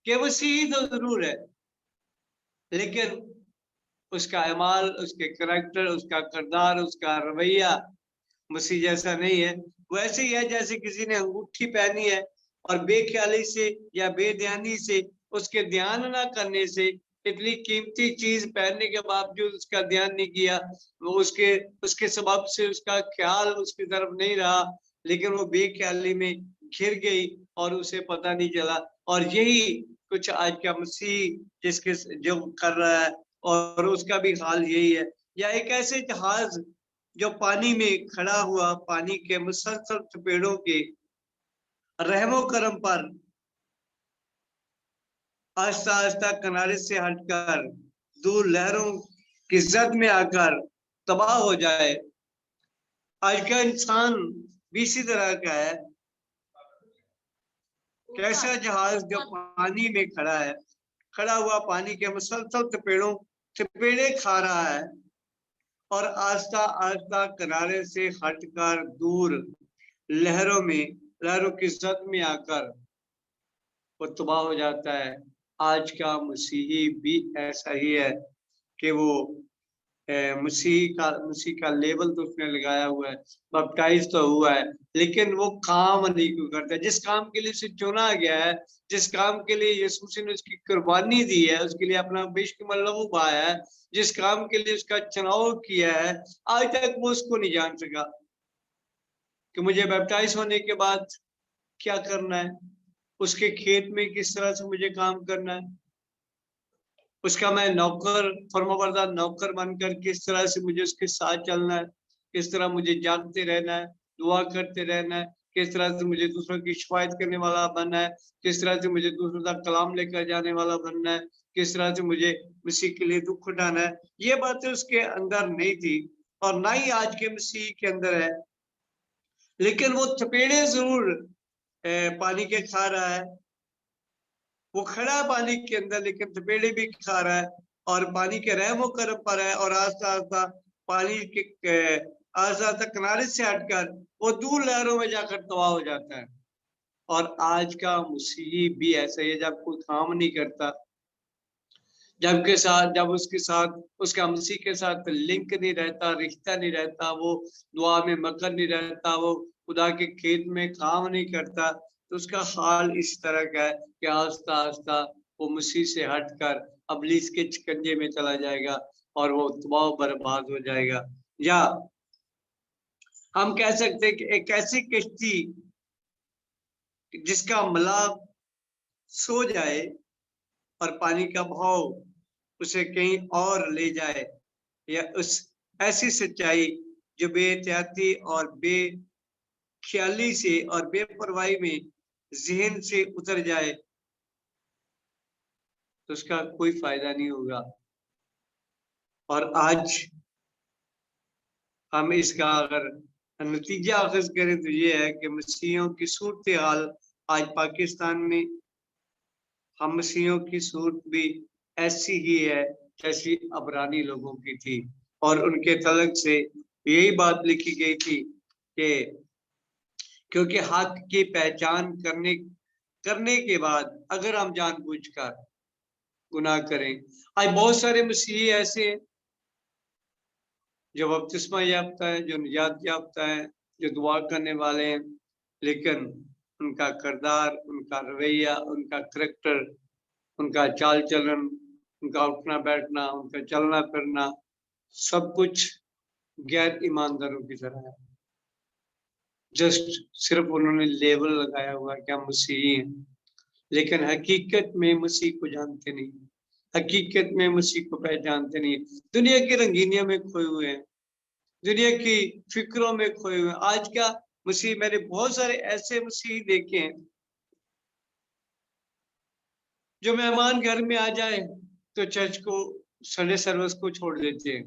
कि मसीह तो जरूर है, लेकिन उसका अमाल, उसके करैक्टर, उसका किरदार, उसका रवैया मसीह जैसा नहीं है। वो ऐसे ही है जैसे किसी ने अंगूठी पहनी है और बेख्याली से या बेध्यानी से, उसके ध्यान ना करने से, इतनी कीमती चीज पहनने के बावजूद उसका ध्यान नहीं किया, वो उसके सबब से उसका ख्याल उसकी तरफ नहीं रहा, लेकिन वो बेख्याली में घिर गई और उसे पता नहीं चला। और यही कुछ आज का मसीह जिसके जो कर रहा है, और उसका भी हाल यही है। या एक ऐसे जहाज जो पानी में खड़ा हुआ, पानी के मुसलसल थपेड़ों के रहमो करम पर आस्ता आस्ता किनारे से हटकर दूर लहरों की जद में आकर तबाह हो जाए। आज का इंसान भी इसी तरह का है। कैसा जहाज जो पानी में खड़ा है, खड़ा हुआ पानी के मुसलसल थपेड़े खा रहा है और आस्ता आस्ता किनारे से हटकर दूर लहरों की जद में आकर वो तबाह हो जाता है। आज का मसीही भी ऐसा ही है कि वो मसीह का लेवल तो उसने लगाया हुआ है, बपटाइज तो हुआ है, लेकिन वो काम नहीं क्यों करता। जिस काम के लिए उसे चुना गया है, जिस काम के लिए यीशु मसीह ने उसकी कुर्बानी दी है, उसके लिए अपना बेशकीमत लहू बहाया है, जिस काम के लिए उसका चुनाव किया है, आज तक वो उसको नहीं जान सका कि मुझे बैप्टाइज होने के बाद क्या करना है, उसके खेत में किस तरह से मुझे काम करना है, उसका मैं नौकर, फर्माबरदार नौकर बनकर किस तरह से मुझे उसके साथ चलना है, किस तरह मुझे जागते रहना है, दुआ करते रहना है, किस तरह से मुझे दूसरों की शिफायत करने वाला बनना है, किस तरह से मुझे दूसरों तक कलाम लेकर जाने वाला बनना है, किस तरह से मुझे मसीह के लिए दुख उठाना है। ये बातें उसके अंदर नहीं थी और ना ही आज के मसीह के अंदर है। लेकिन वो थपेड़े जरूर पानी के खा रहा है, वो खड़ा है पानी के अंदर लेकिन थपेड़े भी खा रहा है और पानी के रहमो करम पर है और आस्ता आस्ता पानी के आस्ता आस्ता किनारे से हटकर वो दूर लहरों में जाकर तबाह हो जाता है। और आज का मसीह भी ऐसा ही है, जब कोई काम नहीं करता, जब उसके साथ उसका मसीह के साथ लिंक नहीं रहता, रिश्ता नहीं रहता, वो दुआ में मगन नहीं रहता, वो खुदा के खेत में काम नहीं करता, तो उसका हाल इस तरह का है कि आस्ता आस्ता वो मसीह से हटकर अबलीस के शिकंजे में चला जाएगा और वो तबाह बर्बाद हो जाएगा। या हम कह सकते हैं कि एक ऐसी किश्ती जिसका मलाह सो जाए और पानी का बहाव उसे कहीं और ले जाए, या उस ऐसी सच्चाई जो बेहतियाती और बेख्याली से और बेपरवाही में जहन से उतर जाए, तो उसका कोई फायदा नहीं होगा। और आज हम इसका अगर नतीजा अखज़ करें तो ये है कि मसीहियों की सूरत हाल आज पाकिस्तान में, हम मसीहियों की सूरत भी ऐसी ही है जैसी अबरानी लोगों की थी। और उनके तलक से यही बात लिखी गई थी कि क्योंकि हक की पहचान करने के बाद अगर हम जानबूझकर गुनाह करें, आज बहुत सारे मसीही ऐसे हैं जो बपतिस्मा याफ्ता है, जो निजात याफ्ता है, जो दुआ करने वाले हैं, लेकिन उनका किरदार, उनका रवैया, उनका करैक्टर, उनका चाल चलन, उनका उठना बैठना, उनका चलना फिरना, सब कुछ गैर ईमानदारों की तरह है। जस्ट सिर्फ उन्होंने लेबल लगाया हुआ कि हम मसीही हैं, लेकिन हकीकत में मसीह को जानते नहीं, हकीकत में मसीह को पहचानते नहीं। दुनिया की रंगीनियों में खोए हुए हैं, दुनिया की फिक्रों में खोए हुए हैं। आज का मसीह, मैंने बहुत सारे ऐसे मसीह देखे हैं जो मेहमान घर में आ जाए तो चर्च को, संडे सर्विस को छोड़ देते हैं।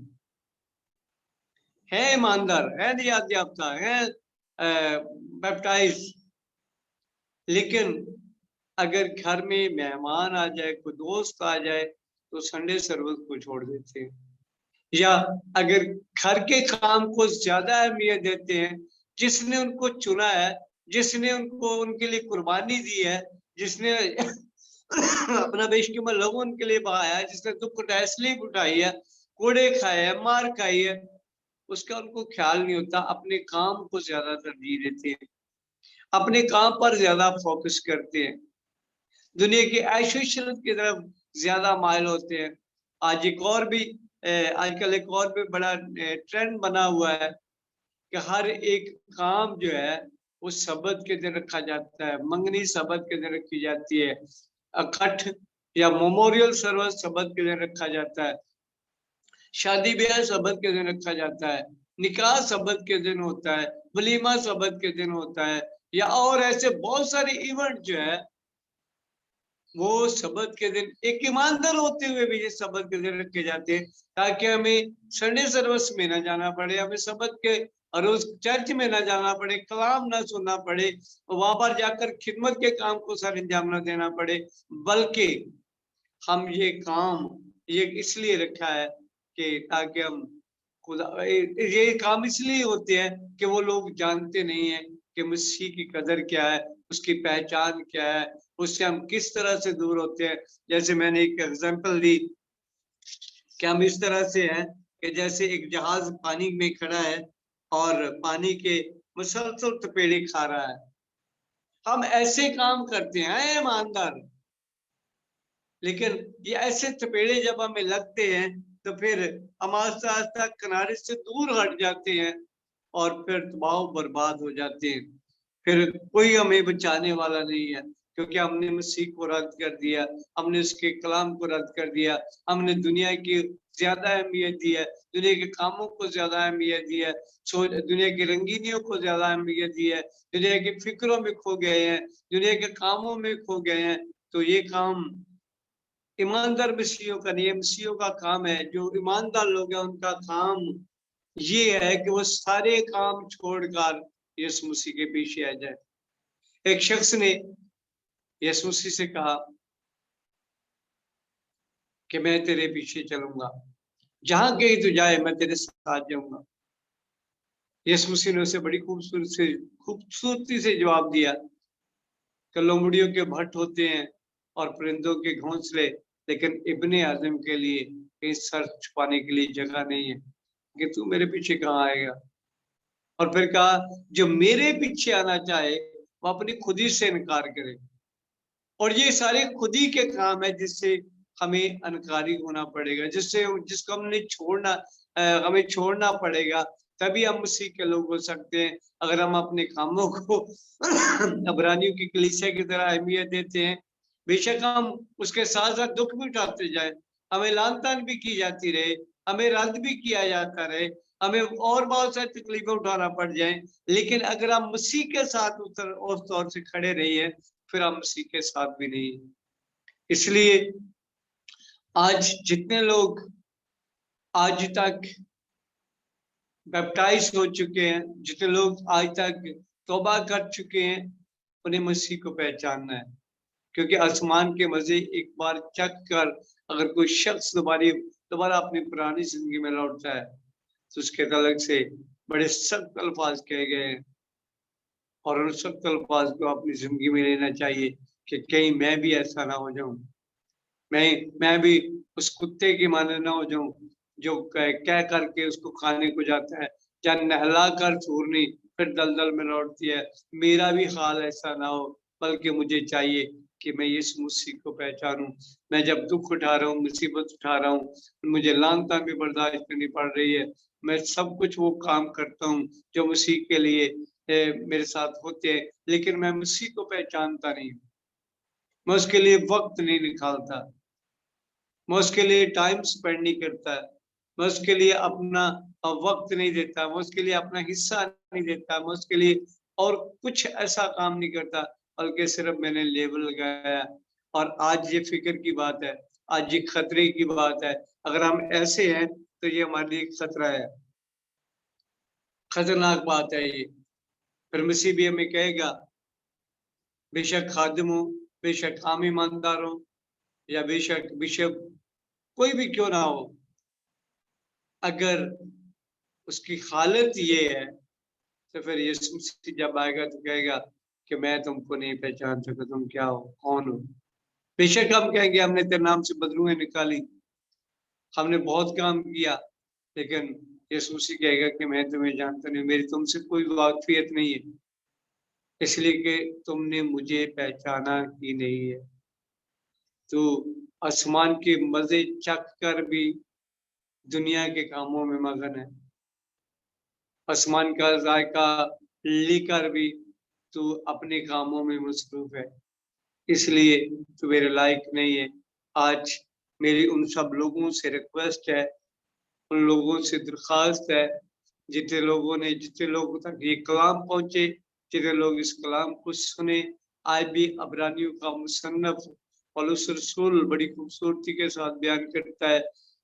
है ईमानदार, है निजात याफ्ता, है बैप्टाइज, लेकिन अगर घर में मेहमान आ जाए, कोई दोस्त आ जाए, तो संडे सर्विस को छोड़ देते हैं। या अगर घर के काम को ज्यादा अहमियत देते हैं, जिसने उनको चुना है, जिसने उनको उनके लिए कुर्बानी दी है, जिसने अपना बेशकीमत लहू उनके लिए बहाया है, जिसने दुख तसलीफ उठाई है, कोड़े खाए हैं, मार खाई है, उसका उनको ख्याल नहीं होता। अपने काम को ज्यादा तरजीह देते हैं, अपने काम पर ज्यादा फोकस करते हैं, दुनिया की ऐशो-इशरत की तरफ ज्यादा माइल होते हैं। आज एक और भी आजकल एक और भी बड़ा ट्रेंड बना हुआ है कि हर एक काम जो है वो सबत के दिन रखा जाता है, मंगनी सबत के दिन रखी जाती है, अकठ या मेमोरियल सर्विस सबत के दिन रखा जाता है, शादी ब्याह सबत के दिन रखा जाता है, निकाह सबत के दिन होता है, वलीमा सबत के दिन होता है, या और ऐसे बहुत सारे इवेंट जो है वो सबत के दिन, एक ईमानदार होते हुए भी ये सबत के दिन रखे जाते हैं, ताकि हमें संडे सर्विस में ना जाना पड़े, हमें सबत के रोज चर्च में ना जाना पड़े, कलाम ना सुनना पड़े, वहां पर जाकर खिदमत के काम को सर अंजाम ना देना पड़े, बल्कि हम ये इसलिए रखा है कि ताकि हम खुदा, ये काम इसलिए होते हैं कि वो लोग जानते नहीं है कि मसीह की कदर क्या है, उसकी पहचान क्या है, उससे हम किस तरह से दूर होते हैं। जैसे मैंने एक एग्जांपल दी कि हम इस तरह से हैं कि जैसे एक जहाज पानी में खड़ा है और पानी के मुसलसल थपेड़े खा रहा है। हम ऐसे काम करते हैं ईमानदार, लेकिन ये ऐसे थपेड़े जब हमें लगते हैं तो फिर हम आस्ता आस्ता किनारे से दूर हट जाते हैं और फिर तबाह बर्बाद हो जाते हैं, फिर कोई हमें बचाने वाला नहीं है। क्योंकि हमने मसीह को रद्द कर दिया, हमने उसके कलाम को रद्द कर दिया, हमने दुनिया की ज्यादा अहमियत दी है, दुनिया के कामों को ज्यादा अहमियत दी है, दुनिया की रंगीनियों को ज्यादा अहमियत दी है, दुनिया की फिक्रों में खो गए हैं, दुनिया के कामों में खो गए हैं। तो ये काम ईमानदार मसीहियों का नहीं है, मसीहियों का काम है। जो ईमानदार लोग हैं उनका काम ये है कि वो सारे काम छोड़कर यीशु मसीह के पीछे आ जाए। एक शख्स ने यीशु मसीह से कहा कि मैं तेरे पीछे चलूंगा, जहां कहीं तू जाए मैं तेरे साथ जाऊंगा। यीशु मसीह ने उसे बड़ी खूबसूरती से जवाब दिया कि लोमड़ियों के भट्ट होते हैं और परिंदों के घोंसले, लेकिन इब्ने आदम के लिए कहीं सर छुपाने के लिए जगह नहीं है, कि तू मेरे पीछे कहाँ आएगा। और फिर कहा जो मेरे पीछे आना चाहे वो अपनी खुदी से इनकार करे। और ये सारे खुदी के काम है जिससे हमें अनकारी होना पड़ेगा, जिसको हमें छोड़ना पड़ेगा, तभी हम मसीह के लोग हो सकते हैं। अगर हम अपने कामों को अबरानियों की कलीसिया की तरह अहमियत देते हैं, बेशक हम उसके साथ साथ दुख भी उठाते जाए, हमें लानतान भी की जाती रहे, हमें रद्द भी किया जाता रहे, हमें और बहुत सारी तकलीफें उठाना पड़ जाए, लेकिन अगर हम मसीह के साथ उस तौर से खड़े रहिए, फिर हम मसीह के साथ भी नहीं। इसलिए आज जितने लोग आज तक बैप्टाइज हो चुके हैं, जितने लोग आज तक तौबा कर चुके हैं, उन्हें मसीह को पहचानना है। क्योंकि आसमान के मजे एक बार चख कर अगर कोई शख्स दोबारा अपनी पुरानी जिंदगी में लौटता है तो उसके तलक से बड़े सख्त अल्फाज कहे गए हैं, और उन सख्त अल्फाज को अपनी जिंदगी में लेना चाहिए कि कहीं मैं भी ऐसा ना हो जाऊं, मैं भी उस कुत्ते की माने ना हो जाऊं जो कह करके उसको खाने को जाता है, या नहला कर चूरनी फिर दलदल में लौटती है। मेरा भी हाल ऐसा ना हो, बल्कि मुझे चाहिए कि मैं यीशु मसीह को पहचानूं। मैं जब दुख उठा रहा हूँ, मुसीबत उठा रहा हूँ, मुझे लानतान भी बर्दाश्त करनी पड़ रही है, मैं सब कुछ वो काम करता हूँ जो मसीह के लिए मेरे साथ होते हैं, लेकिन मैं मसीह को पहचानता नहीं, मैं उसके लिए वक्त नहीं निकालता, मैं उसके लिए टाइम स्पेंड नहीं करता, मैं उसके लिए अपना वक्त नहीं देता, मैं उसके लिए अपना हिस्सा नहीं देता, मैं उसके लिए और कुछ ऐसा काम नहीं करता, बल्कि सिर्फ मैंने लेबल लगाया। और आज ये फिक्र की बात है, आज ये खतरे की बात है। अगर हम ऐसे हैं तो ये हमारे लिए खतरा है, खतरनाक बात है ये। फिर मसीह भी हमें कहेगा, बेशक खादिम हो, बेशक आम ईमानदार हो, या बेशक बिशप कोई भी क्यों ना हो, अगर उसकी हालत ये है तो फिर यीशु मसीह जब आएगा तो कहेगा कि मैं तुमको नहीं पहचान सका, तुम क्या हो, कौन हो। बेशक हम कहेंगे हमने तेरे नाम से बदरूहें निकाली, हमने बहुत काम किया, लेकिन यीशु मसीह कहेगा कि मैं तुम्हें जानता नहीं, मेरी तुमसे कोई वाकफियत नहीं है, इसलिए कि तुमने मुझे पहचाना ही नहीं है। तो आसमान के मजे चख कर भी दुनिया के कामों में मगन है, आसमान का जायका लेकर भी तू अपने कामों में मसरूफ है, इसलिए तू मेरे लायक नहीं है। आज मेरी उन सब लोगों से रिक्वेस्ट है, उन लोगों से दरखास्त है, जितने लोगों तक ये कलाम पहुंचे, जितने लोग इस कलाम को सुने। आज भी अबरानियों का मुसन्नफ पौलुस रसूल बड़ी खूबसूरती के साथ बयान करता है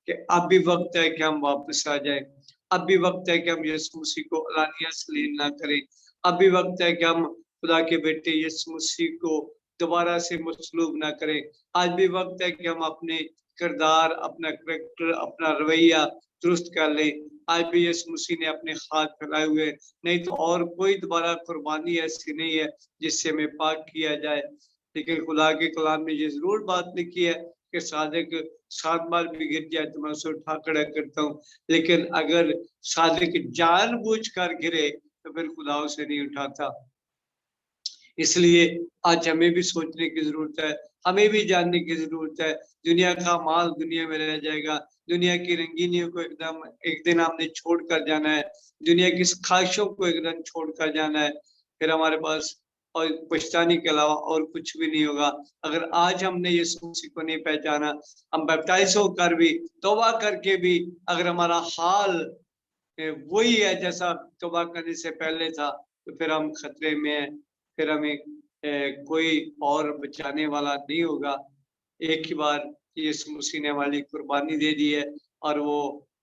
कि अब भी वक्त है कि हम वापस आ जाए, अब भी वक्त है कि हम यीशु मसीह को अलानिया सलीम ना करें, अब भी वक्त है कि हम खुदा के बेटे यीशु मसीह को दोबारा से मसलूब ना करें। आज भी वक्त है कि हम अपने किरदार, अपना करैक्टर, अपना रवैया दुरुस्त कर ले। आज भी यीशु मसीह ने अपने हाथ फैलाए हुए, नहीं तो और कोई दोबारा कुर्बानी ऐसी नहीं है जिससे हमें पाक किया जाए। लेकिन खुदा के कलाम में ये जरूर बात लिखी है कि सादिक 7 बार भी गिर जाए तो मैं उसे उठा खड़ा करता हूँ, लेकिन अगर सादिक जानबूझकर गिरे तो फिर खुदा उसे नहीं उठाता। इसलिए आज हमें भी सोचने की जरूरत है, हमें भी जानने की जरूरत है, दुनिया का माल दुनिया में रह जाएगा, दुनिया की रंगीनियों को एक दिन हमने छोड़ कर जाना है, दुनिया की ख्वाहिशों को एक दिन छोड़ कर जाना है। फिर हमारे पास और पछताने के अलावा और कुछ भी नहीं होगा। अगर आज हमने यीशु मसीह को नहीं पहचाना, हम बैप्टाइज होकर भी, तौबा करके भी, अगर हमारा हाल वही है जैसा तौबा करने से पहले था, तो फिर हम खतरे में हैं। फिर हमें कोई और बचाने वाला नहीं होगा। एक ही बार यीशु मसीह ने हमारी कुर्बानी दे दी है और वो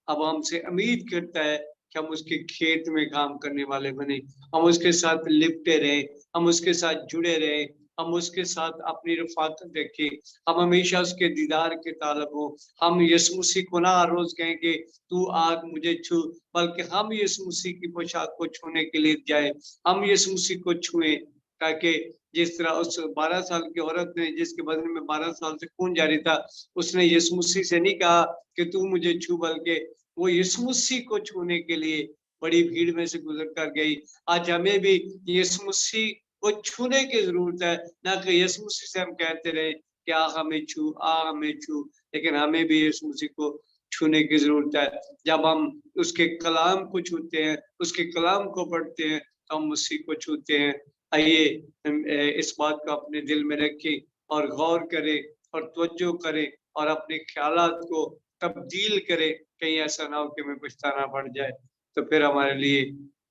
अब हमसे उम्मीद करता है कि हम उसके खेत में काम करने वाले बने, हम उसके साथ लिपटे रहें, हम उसके साथ जुड़े रहें, हम उसके साथ अपनी रफ़ाकत रखें, हम हमेशा उसके दीदार के तालब हों। हम यीशु मसीह को ना हर रोज़ कहें कि तू आज मुझे छू, बल्कि हम यीशु मसीह की पोशाक को छूने के लिए जाएँ। हम यीशु मसीह को छुएँ, ताकि जिस तरह उस 12 साल की औरत ने, जिसके बदन में 12 साल से खून जारी था, उसने यीशु मसीह से नहीं कहा कि तू मुझे छू, बल्कि वो यीशु मसीह को छूने के लिए बड़ी भीड़ में से गुजर कर गई। आज हमें भी यीशु मसीह को छूने की ज़रूरत है, ना कि यीशु मसीह से हम कहते रहें कि आ हमें छू, आ हमें छू, लेकिन हमें भी यीशु मसीह को छूने की ज़रूरत है। जब हम उसके कलाम को छूते हैं, उसके कलाम को पढ़ते हैं, तो हम मसीह को छूते हैं। आइए हम इस बात को अपने दिल में रखें और गौर करें और तवज्जो करें और अपने ख्यालात को तब्दील करें, कहीं ऐसा ना हो कि हमें पछताना पड़ जाए, तो फिर हमारे लिए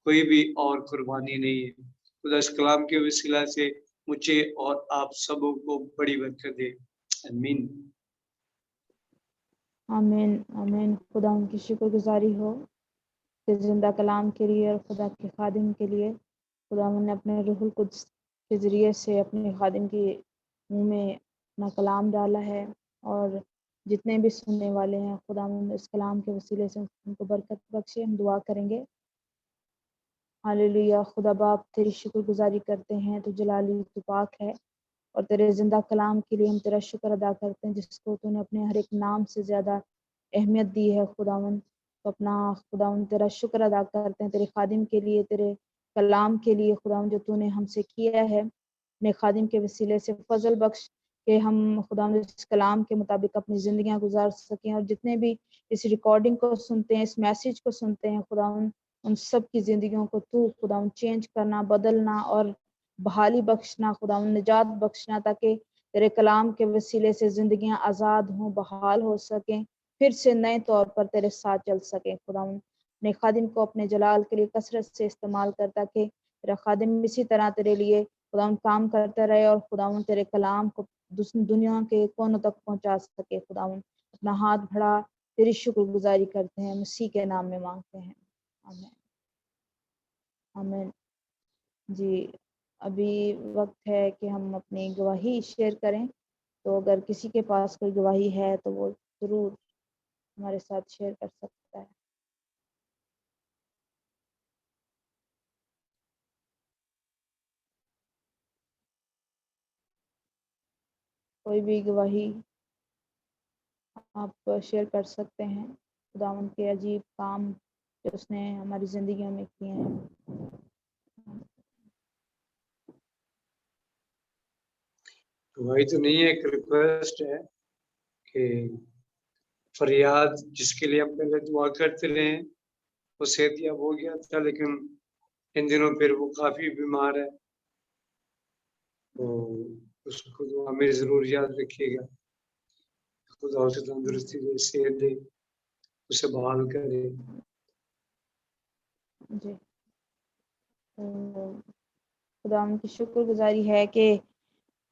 कोई भी और कुर्बानी नहीं है। खुदा इस कलाम के वसीला से मुझे और आप सबों को बड़ी बरकत दे। आमीन। आमीन आमीन। खुदा उनकी शुक्रगुजारी हो कि जिंदा कलाम के लिए और खुदा के खादिम के लिए खुदा ने अपने रूहुल कुद्स के ज़रिए से अपने खादिम के मुंह में अपना कलाम डाला है, और जितने भी सुनने वाले हैं खुदा इस कलाम के वसीले से उनको बरकत बख्शे। हम दुआ करेंगे। हालेलुया। खुदा बाप तेरी शुक्रगुजारी करते हैं, तो जलाली तू पाक है, और तेरे जिंदा कलाम के लिए हम तेरा शुक्र अदा करते हैं, जिसको तूने अपने हर एक नाम से ज़्यादा अहमियत दी है खुदावन। तो अपना खुदावन तेरा शुक्र अदा करते हैं तेरे खादिम के लिए, तेरे कलाम के लिए खुदावन, जो तूने हमसे किया है। अपने खादिम के वसीले से फजल बख्श के हम खुदावन इस कलाम के मुताबिक अपनी ज़िंदगियां गुजार सकें, और जितने भी इस रिकॉर्डिंग को सुनते हैं, इस मैसेज को सुनते हैं खुदावन, उन सब की ज़िंदगियों को तू खुदावन चेंज करना, बदलना और बहाली बख्शना, खुदावन निजात बख्शना, ताकि तेरे कलाम के वसीले से ज़िंदगियां आज़ाद हों, बहाल हो सकें, फिर से नए तौर पर तेरे साथ चल सकें। खुदावन अपने खादिम को अपने जलाल के लिए कसरत से इस्तेमाल कर, ताकि तेरा खादिम इसी तरह तेरे लिए खुदावन काम करता रहे, और खुदावन तेरे कलाम को दुनिया के कोनों तक पहुंचा सके। खुदावन अपना हाथ बढ़ा, तेरी शुक्रगुजारी करते हैं, मसीह के नाम में मांगते हैं। आमीन आमीन। जी, अभी वक्त है कि हम अपनी गवाही शेयर करें, तो अगर किसी के पास कोई गवाही है तो वो ज़रूर हमारे साथ शेयर कर सकता है। कोई भी गवाही आप शेयर कर सकते हैं, खुदावंद के अजीब काम जो उसने हमारी ज़िंदगियों में किए हैं। वही तो नहीं है, एक रिक्वेस्ट है कि फरियाद जिसके लिए हम पहले दुआ करते रहे, वो सेहतियाब हो गया था, लेकिन इन दिनों फिर वो काफ़ी बीमार है, तो उसको दुआ में ज़रूर याद रखिएगा। खुदा उसे तंदुरुस्ती दे, सेहत दे, उसे बहाल करे। जी, तो खुदा की शुक्रगुजारी है कि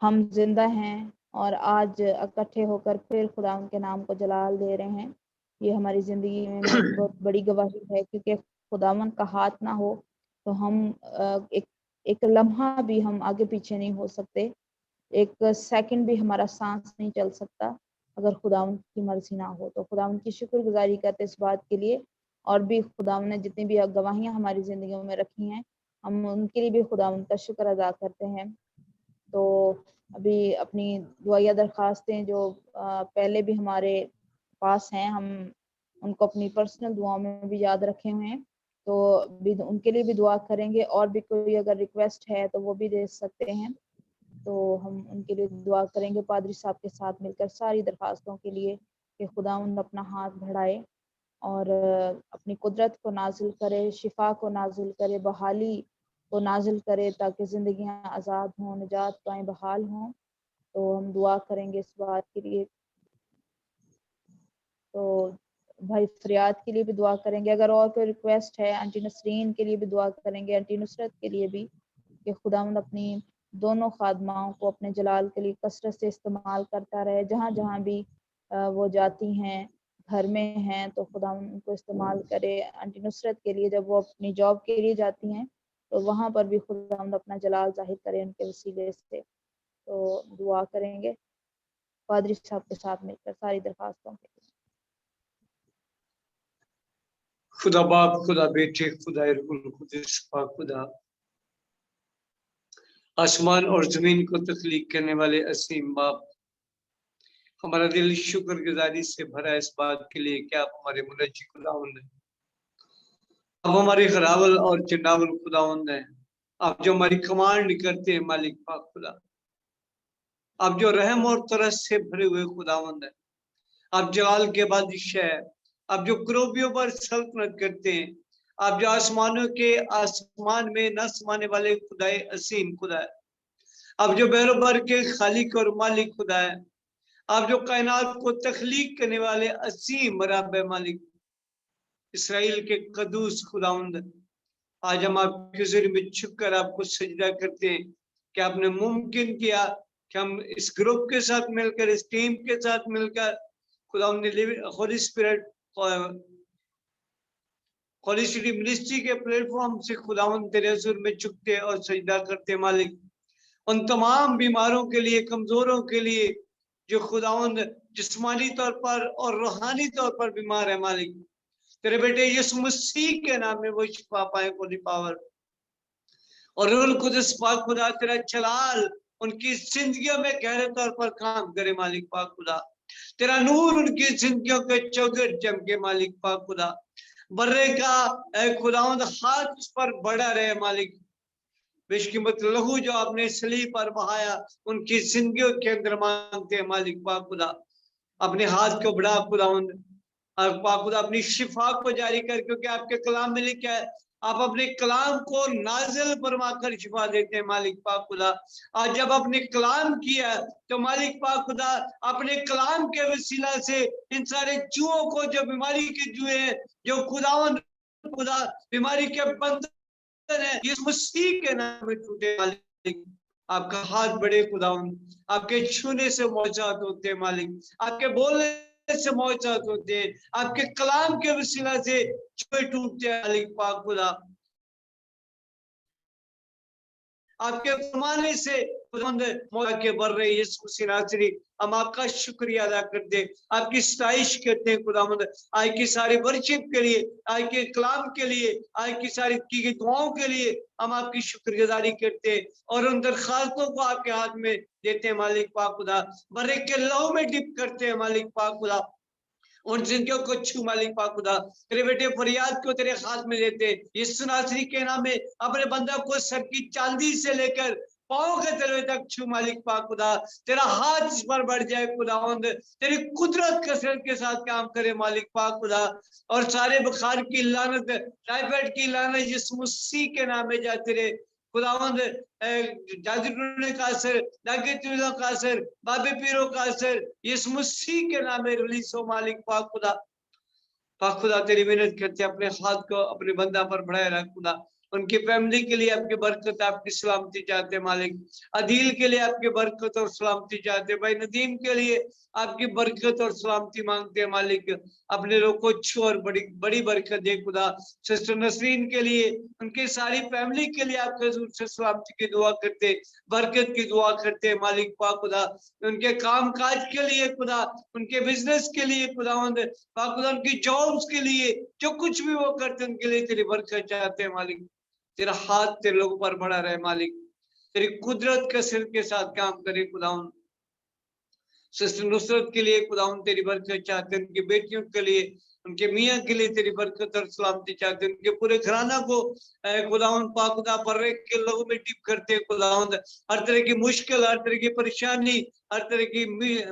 हम जिंदा हैं और आज इकट्ठे होकर फिर खुदा उनके नाम को जलाल दे रहे हैं। ये हमारी ज़िंदगी में एक बहुत बड़ी गवाही है, क्योंकि खुदावन का हाथ ना हो तो हम एक लम्हा भी हम आगे पीछे नहीं हो सकते, एक सेकंड भी हमारा सांस नहीं चल सकता अगर खुदावन की मर्जी ना हो। तो खुदावन की शुक्रगुजारी करते इस बात के लिए, और भी खुदावन ने जितनी भी गवाहियाँ हमारी ज़िंदगियों में रखी हैं, हम उनके लिए भी खुदावन का शुक्र अदा करते हैं। तो अभी अपनी दुआया दरख्वास्तें जो पहले भी हमारे पास हैं, हम उनको अपनी पर्सनल दुआओं में भी याद रखे हुए हैं, तो भी उनके लिए भी दुआ करेंगे। और भी कोई अगर रिक्वेस्ट है तो वो भी दे सकते हैं, तो हम उनके लिए दुआ करेंगे पादरी साहब के साथ मिलकर सारी दरख्वास्तों के लिए, कि खुदा उन अपना हाथ बढ़ाए और अपनी कुदरत को नाजिल करे, शिफा को नाजिल करे, बहाली को नाजिल करे ताकि ज़िंदगियां आज़ाद हों, निजात पाएँ, बहाल हों। तो हम दुआ करेंगे इस बात के लिए। तो भाई फरियाद के लिए भी दुआ करेंगे। अगर और कोई रिक्वेस्ट है, आंटी नसरीन के लिए भी दुआ करेंगे, आंटी नुसरत के लिए भी, कि खुदावंद अपनी दोनों खादमाओं को अपने जलाल के लिए कसरत से इस्तेमाल करता रहे। जहाँ जहाँ भी वो जाती हैं, घर में हैं, तो खुदावंद उनको इस्तेमाल करे। आंटी नुसरत के लिए जब वो अपनी जॉब के लिए जाती हैं तो वहाँ पर भी खुदावंद अपना जलाल जाहिर करे उनके वसीले से। तो दुआ करेंगे पादरी साहब के साथ मिलकर सारी दरख्वास्तों के लिए। खुदा बाप, खुदा बेटे, खुदा रुहुल कुद्दुस, पाक खुदा, आसमान और जमीन को तख्लीक करने वाले असीम बाप, हमारा दिल शुक्रगुजारी से भरा इस बात के लिए कि आप हमारे मुनज्जी खुदावंद हैं, आप हमारे खरावल और चंडावल खुदावंद हैं, आप जो हमारी कमांड करते हैं मालिक पाक खुदा, आप जो रहम और तरस से भरे हुए खुदावंद हैं, आप जलाल के बादशाह है, आप जो क्रोबियों पर सल्तनत करते हैं, आप जो आसमानों के आसमान में न समाने वाले खुदाए असीम खुदा है, आप जो बैरोबर के खालिक और मालिक खुदा है, आप जो कायनात को तख्लीक करने वाले असीम रब मालिक, इसराइल के कदूस खुदावंद, आज हम आपके ज़रिए में छुपकर आपको सजदा करते हैं कि आपने मुमकिन किया कि हम इस ग्रुप के साथ मिलकर, इस टीम के साथ मिलकर खुदावंद ने Holi spirit holy city ministry के प्लेटफॉर्म से खुदावंद तेरे हुजूर में झुकते और सजदा करते मालिक, उन तमाम बीमारों के लिए, कमजोरों के लिए जो खुदावंद जिस्मानी तौर पर और रूहानी तौर पर बीमार है मालिक, तेरे बेटे यीशु मसीह के नाम में वो शिफा पाए, खुदी पावर और रूहुल कुद्दुस पाक खुदा, तेरा जलाल उनकी जिंदगियों में गहरे तौर पर काम करे मालिक पाक खुदा, तेरा नूर उनकी जिंदगियों के चौगिर्द चमके मालिक पाक खुदा, बर्रे का खुदावंद हाथ उस पर बढ़ा रहे मालिक, बेशकीमत लहू जो आपने सलीब पर बहाया उनकी जिंदगियों के अंदर मांगते हैं मालिक पाक खुदा, अपने हाथ को बढ़ा खुदावंद और पाक खुदा अपनी शिफा को जारी कर, क्योंकि आपके कलाम में लिखा है आप अपने कलाम को नाजिल फरमाकर शिफा देते हैं मालिक पाक खुदा। आज जब आपने कलाम किया तो मालिक पाक खुदा अपने कलाम के वसीला से इन सारे जुओं को, जो बीमारी के जुए हैं, जो खुदावंद खुदा बीमारी के बंधन है, यीशु मसीह के नाम में टूटे मालिक, आपका हाथ बड़े खुदावंद, आपके छूने से मौजूद होते हैं मालिक, आपके बोलने से मौजूद होते हैं, आपके कलाम के वसीला से छुए टूटते हैं मालिक पाक खुदा, आपके फरमाने से के बढ़ रहे यीशु मसीह नासरी, हम आपका शुक्रिया अदा करते, आपकी सताइश करते हैं खुदावंद, आज की सारी वर्शिप के लिए, आज के कलाम के लिए, आज की सारी की गई दुआओं के लिए हम आपकी शुक्रगुजारी करते हैं और उन दरखास्तों को आपके हाथ में देते हैं मालिक पाक खुदा, बर्रे के लहू में डिप करते हैं मालिक पाक खुदा, उन जिंदगियों को छू मालिक पाक खुदा, तेरे बेटे फरियाद को तेरे हाथ में देते, यीशु नासरी के नाम में अपने बंदा को सर की चांदी से लेकर पाँव के तलवे तक छू मालिक पाक खुदा, तेरा हाथ इस पर बढ़ जाए खुदावंद, तेरी कुदरत कसरत के साथ काम करे मालिक पाक खुदा, और सारे बुखार की लानत, टाइफाइड की लानत यीशु मसीह के नाम में जाते रहे खुदावंद, जादू टोने का असर, नागेतियों का असर, बाबे पीरों का असर यीशु मसीह के नाम में रिलीज हो मालिक पाक खुदा। पाक खुदा तेरी मेहनत करते अपने हाथ को अपने बंदा पर बढ़ाए रख खुदा, उनकी फैमिली के लिए आपकी बरकत, आपकी सलामती चाहते मालिक, अदील के लिए आपकी बरकत और सलामती चाहते, भाई नदीम के लिए आपकी बरकत और सलामती मांगते हैं मालिक, अपने लोग को छू और बड़ी बड़ी बरकत दे खुदा, सिस्टर नसरीन के लिए, उनकी सारी फैमिली के लिए आपके हुजूर से सलामती की दुआ करते, बरकत की दुआ करते मालिक पाक खुदा, उनके काम काज के लिए खुदा, उनके बिजनेस के लिए खुदावंद पाक खुदा, उनकी जॉब्स के लिए, जो कुछ भी वो करते उनके लिए तेरी बरकत चाहते हैं मालिक, तेरा हाथ तेरे लोगों पर बड़ा रहे मालिक, तेरी कुदरत के सिर के साथ काम करे खुदावंद, सिस्टर नुसरत के लिए खुदावंद तेरी बरकत चाहते हैं, उनकी बेटियों के लिए, उनके मियाँ के लिए तेरी बरकत और सलामती चाहते हैं, उनके पूरे घराना को खुदावंद पाक खुदा बर्रे के लोगों में टिप करते हैं खुदावंद, हर तरह की मुश्किल, हर तरह की परेशानी, हर तरह की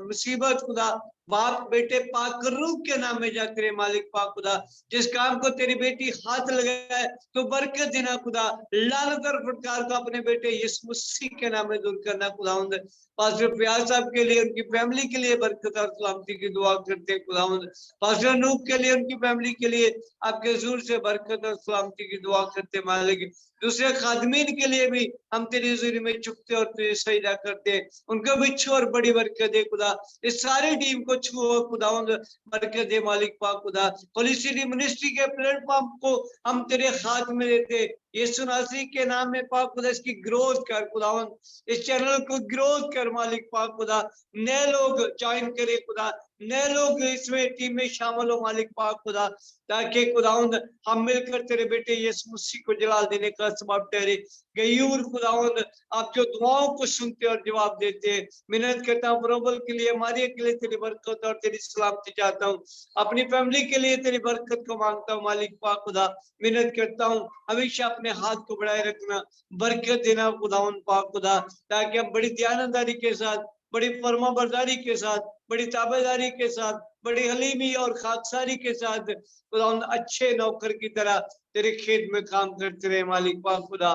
मुसीबत खुदा बाप बेटे पाक रूह के नाम में जाते रहे मालिक पाक खुदा। जिस काम को तेरी बेटी हाथ लगाया है तो बरकत देना खुदा, लानत और फटकार को अपने बेटे यीशु मसीह के नाम में दूर करना खुदावंद। पास्टर प्यार साहब के लिए, उनकी फैमिली के लिए बरकत और सलामती की दुआ करते हैं खुदावंद। पास्टर नूह के लिए, उनकी फैमिली के लिए आपके हुजूर से बरकत और सलामती की दुआ करते हैं मालिक। दूसरे खादमीन के लिए भी हम तेरी हुजूरी में झुकते और तुझे सजदा करते हैं, उनको भी छू और बड़ी बरकत दे खुदा। इस सारी टीम को छू खुदावंद, बरकत दे मालिक पाक खुदा। होली सिटी मिनिस्ट्री के प्लेटफॉर्म को हम तेरे हाथ में देते, यीशु मसीह के नाम में पाक खुदा इसकी ग्रोथ कर खुदावंद, इस चैनल को ग्रोथ कर मालिक पाक खुदा। नए लोग ज्वाइन करे खुदा, नए लोग इसमें टीम में शामिल हो मालिक पाक खुदा, ताकि खुदावंद हम मिलकर तेरे बेटे यीशु मसीह को जलाल देने का सबब ठहरे। गयूर खुदावंद आप जो दुआओं को सुनते और जवाब देते हैं, मेहनत करता हूँ प्रोबल के लिए, हमारे के लिए तेरी बरकत और तेरी सलामती चाहता हूँ, अपनी फैमिली के लिए तेरी बरकत को मांगता हूँ मालिक पाक खुदा। मेहनत करता हूँ हमेशा अपने हाथ को बढ़ाए रखना, बरकत देना खुदावंद पाक खुदा, ताकि हम बड़ी ध्यानदारी के साथ, बड़ी फर्माबरदारी के साथ, बड़ी ताबेदारी के साथ, बड़ी हलीमी और खाकसारी के साथ खुदावंद अच्छे नौकर की तरह तेरे खेत में काम करते रहे मालिक पाक खुदा।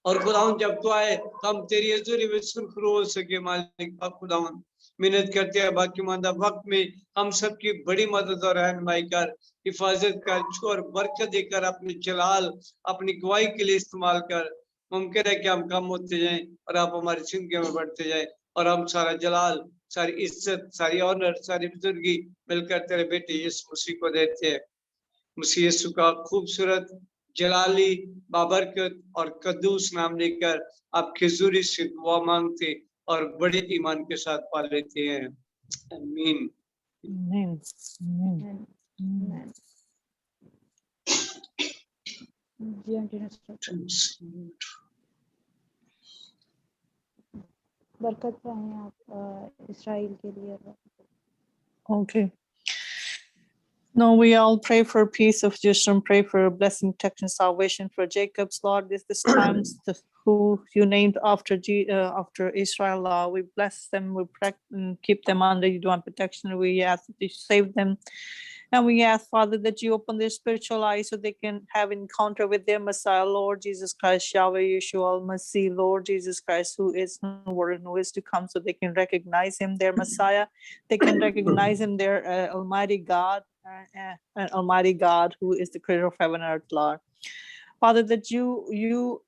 और खुदावंद जब तो आए तो हम तेरी हजूरी में सुरखरू हो सके मालिक पाक खुदावंद। मेहनत करते हैं बाकी मांदा वक्त में हम सबकी बड़ी मदद और रहनुमाई कर, हिफाजत कर, छू और बरकत देकर अपने जलाल, अपनी गवाही के लिए इस्तेमाल कर। मुमकिन है कि हम कम होते जाएं और आप हमारी जिंदगी में बढ़ते जाएं, और हम सारा जलाल, सारी इज्जत, सारी ऑनर, सारी बुजुर्गी मिलकर तेरे बेटे यीशु मसीह को देते हैं। मसीह यीशु का खूबसूरत, जलाली, बाबरकत और कद्दूस नाम लेकर आपके हुजूरी से दुआ मांगते और बड़े ईमान के साथ पा लेते हैं। आमीन। Amen. Amen. Amen. Amen. Amen. जी आंटी ने बरकत चाहें आप इसराइल के लिए। Okay. No, we all pray for peace of Jerusalem, pray for blessing, protection, salvation for Jacob's Lord. This times who you named after Israel, Lord. We bless them, we protect and keep them under your divine protection. We ask that you save them. And we ask, Father, that you open their spiritual eyes so they can have encounter with their Messiah, Lord Jesus Christ, Yahweh Yeshua, Messiah, Lord Jesus Christ, who is in the world and who is to come, so they can recognize him, their Messiah. They can recognize him, their Almighty God, Almighty God, who is the creator of heaven and earth, Lord. Father, that your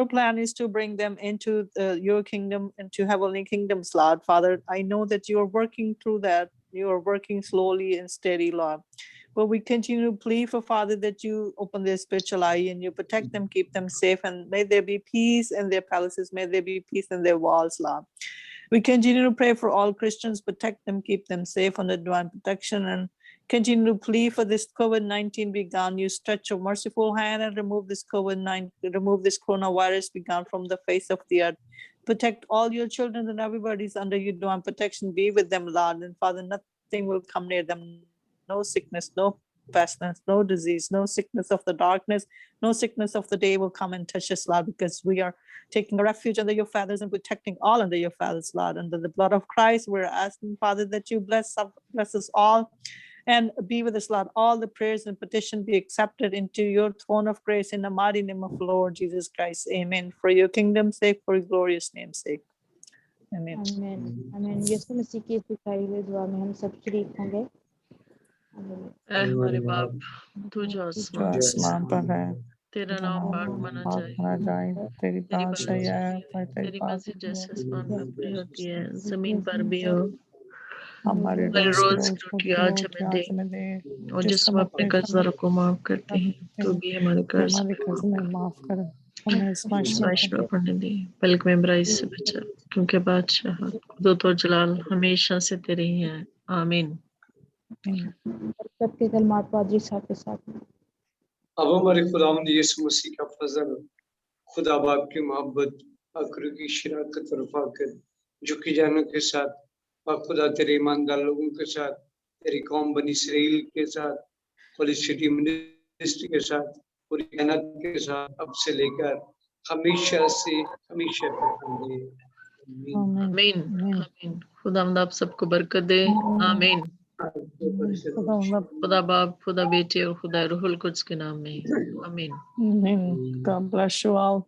plan is to bring them into your kingdom, into heavenly kingdoms, Lord. Father, I know that you are working through that. You are working slowly and steady, Lord. But we continue to plead for, Father, that you open their spiritual eye and you protect them, keep them safe, and may there be peace in their palaces. May there be peace in their walls, Lord. We continue to pray for all Christians, protect them, keep them safe under divine protection, and continue to plead for this COVID-19 be gone. You stretch your merciful hand and remove this remove this coronavirus be gone from the face of the earth. Protect all your children and everybody's under your divine protection. Be with them, Lord. And Father, nothing will come near them. No sickness, no pestilence, no disease, no sickness of the darkness, no sickness of the day will come and touch us, Lord, because we are taking refuge under your feathers and protecting all under your feathers, Lord. Under the blood of Christ, we're asking, Father, that you bless us all and be with us, Lord. All the prayers and petition be accepted into your throne of grace in the mighty name of Lord Jesus Christ. Amen. For your kingdom's sake, for your glorious name's sake. Amen. आमीन आमीन। यीशु मसीह की सिखाई दुआ में हम सब शरीक होंगे। ऐ हमारे बाप, तू जो जो आसमान आसमान पर है, तेरा नाम पाक माना पाक जाए, माना जाए, तेरी तेरी बादशाही बादशाही आए, आए, तेरी तेरी बात मर्जी जैसे आसमान पर पूरी होती है, जमीन पर भी हो। हमारे हमारे रोज रोज की की रोटी रोटी आज रोटी हमें दे, आज हमें दे, और जिसको जिसको हम अपने कर्जदारों को माफ करते हैं, तो भी हमारे कर्ज हमारे कर्ज में माफ कर, हमें आजमाइश में आजमाइश में पड़ने दे, बल्कि में बुराई से बचा, क्योंकि बादशाह, कुदरत और जलाल हमेशा से तेरे ही हैं। आमीन। सबके कलमात पादरी साहब के साथ में। अब हमारे खुदावंद यीशु मसीह का फजल, खुदा बाप की मोहब्बत, अकरू की शराकत और फाकत, झुकी जानों के साथ, और खुदा तेरे ईमानदार लोगों के साथ, तेरी कौम बनी इसराइल के साथ, होली सिटी मिनिस्ट्री के साथ, पूरी कायनात के साथ, अब से लेकर हमेशा से हमेशा तक होंगे। आमीन आमीन। खुदावंद आप सबको बरकत दे। आमीन। खुदा बाप, खुदा बेटे और खुदा रूहुल कुद्स के नाम में आमीन। God bless you all.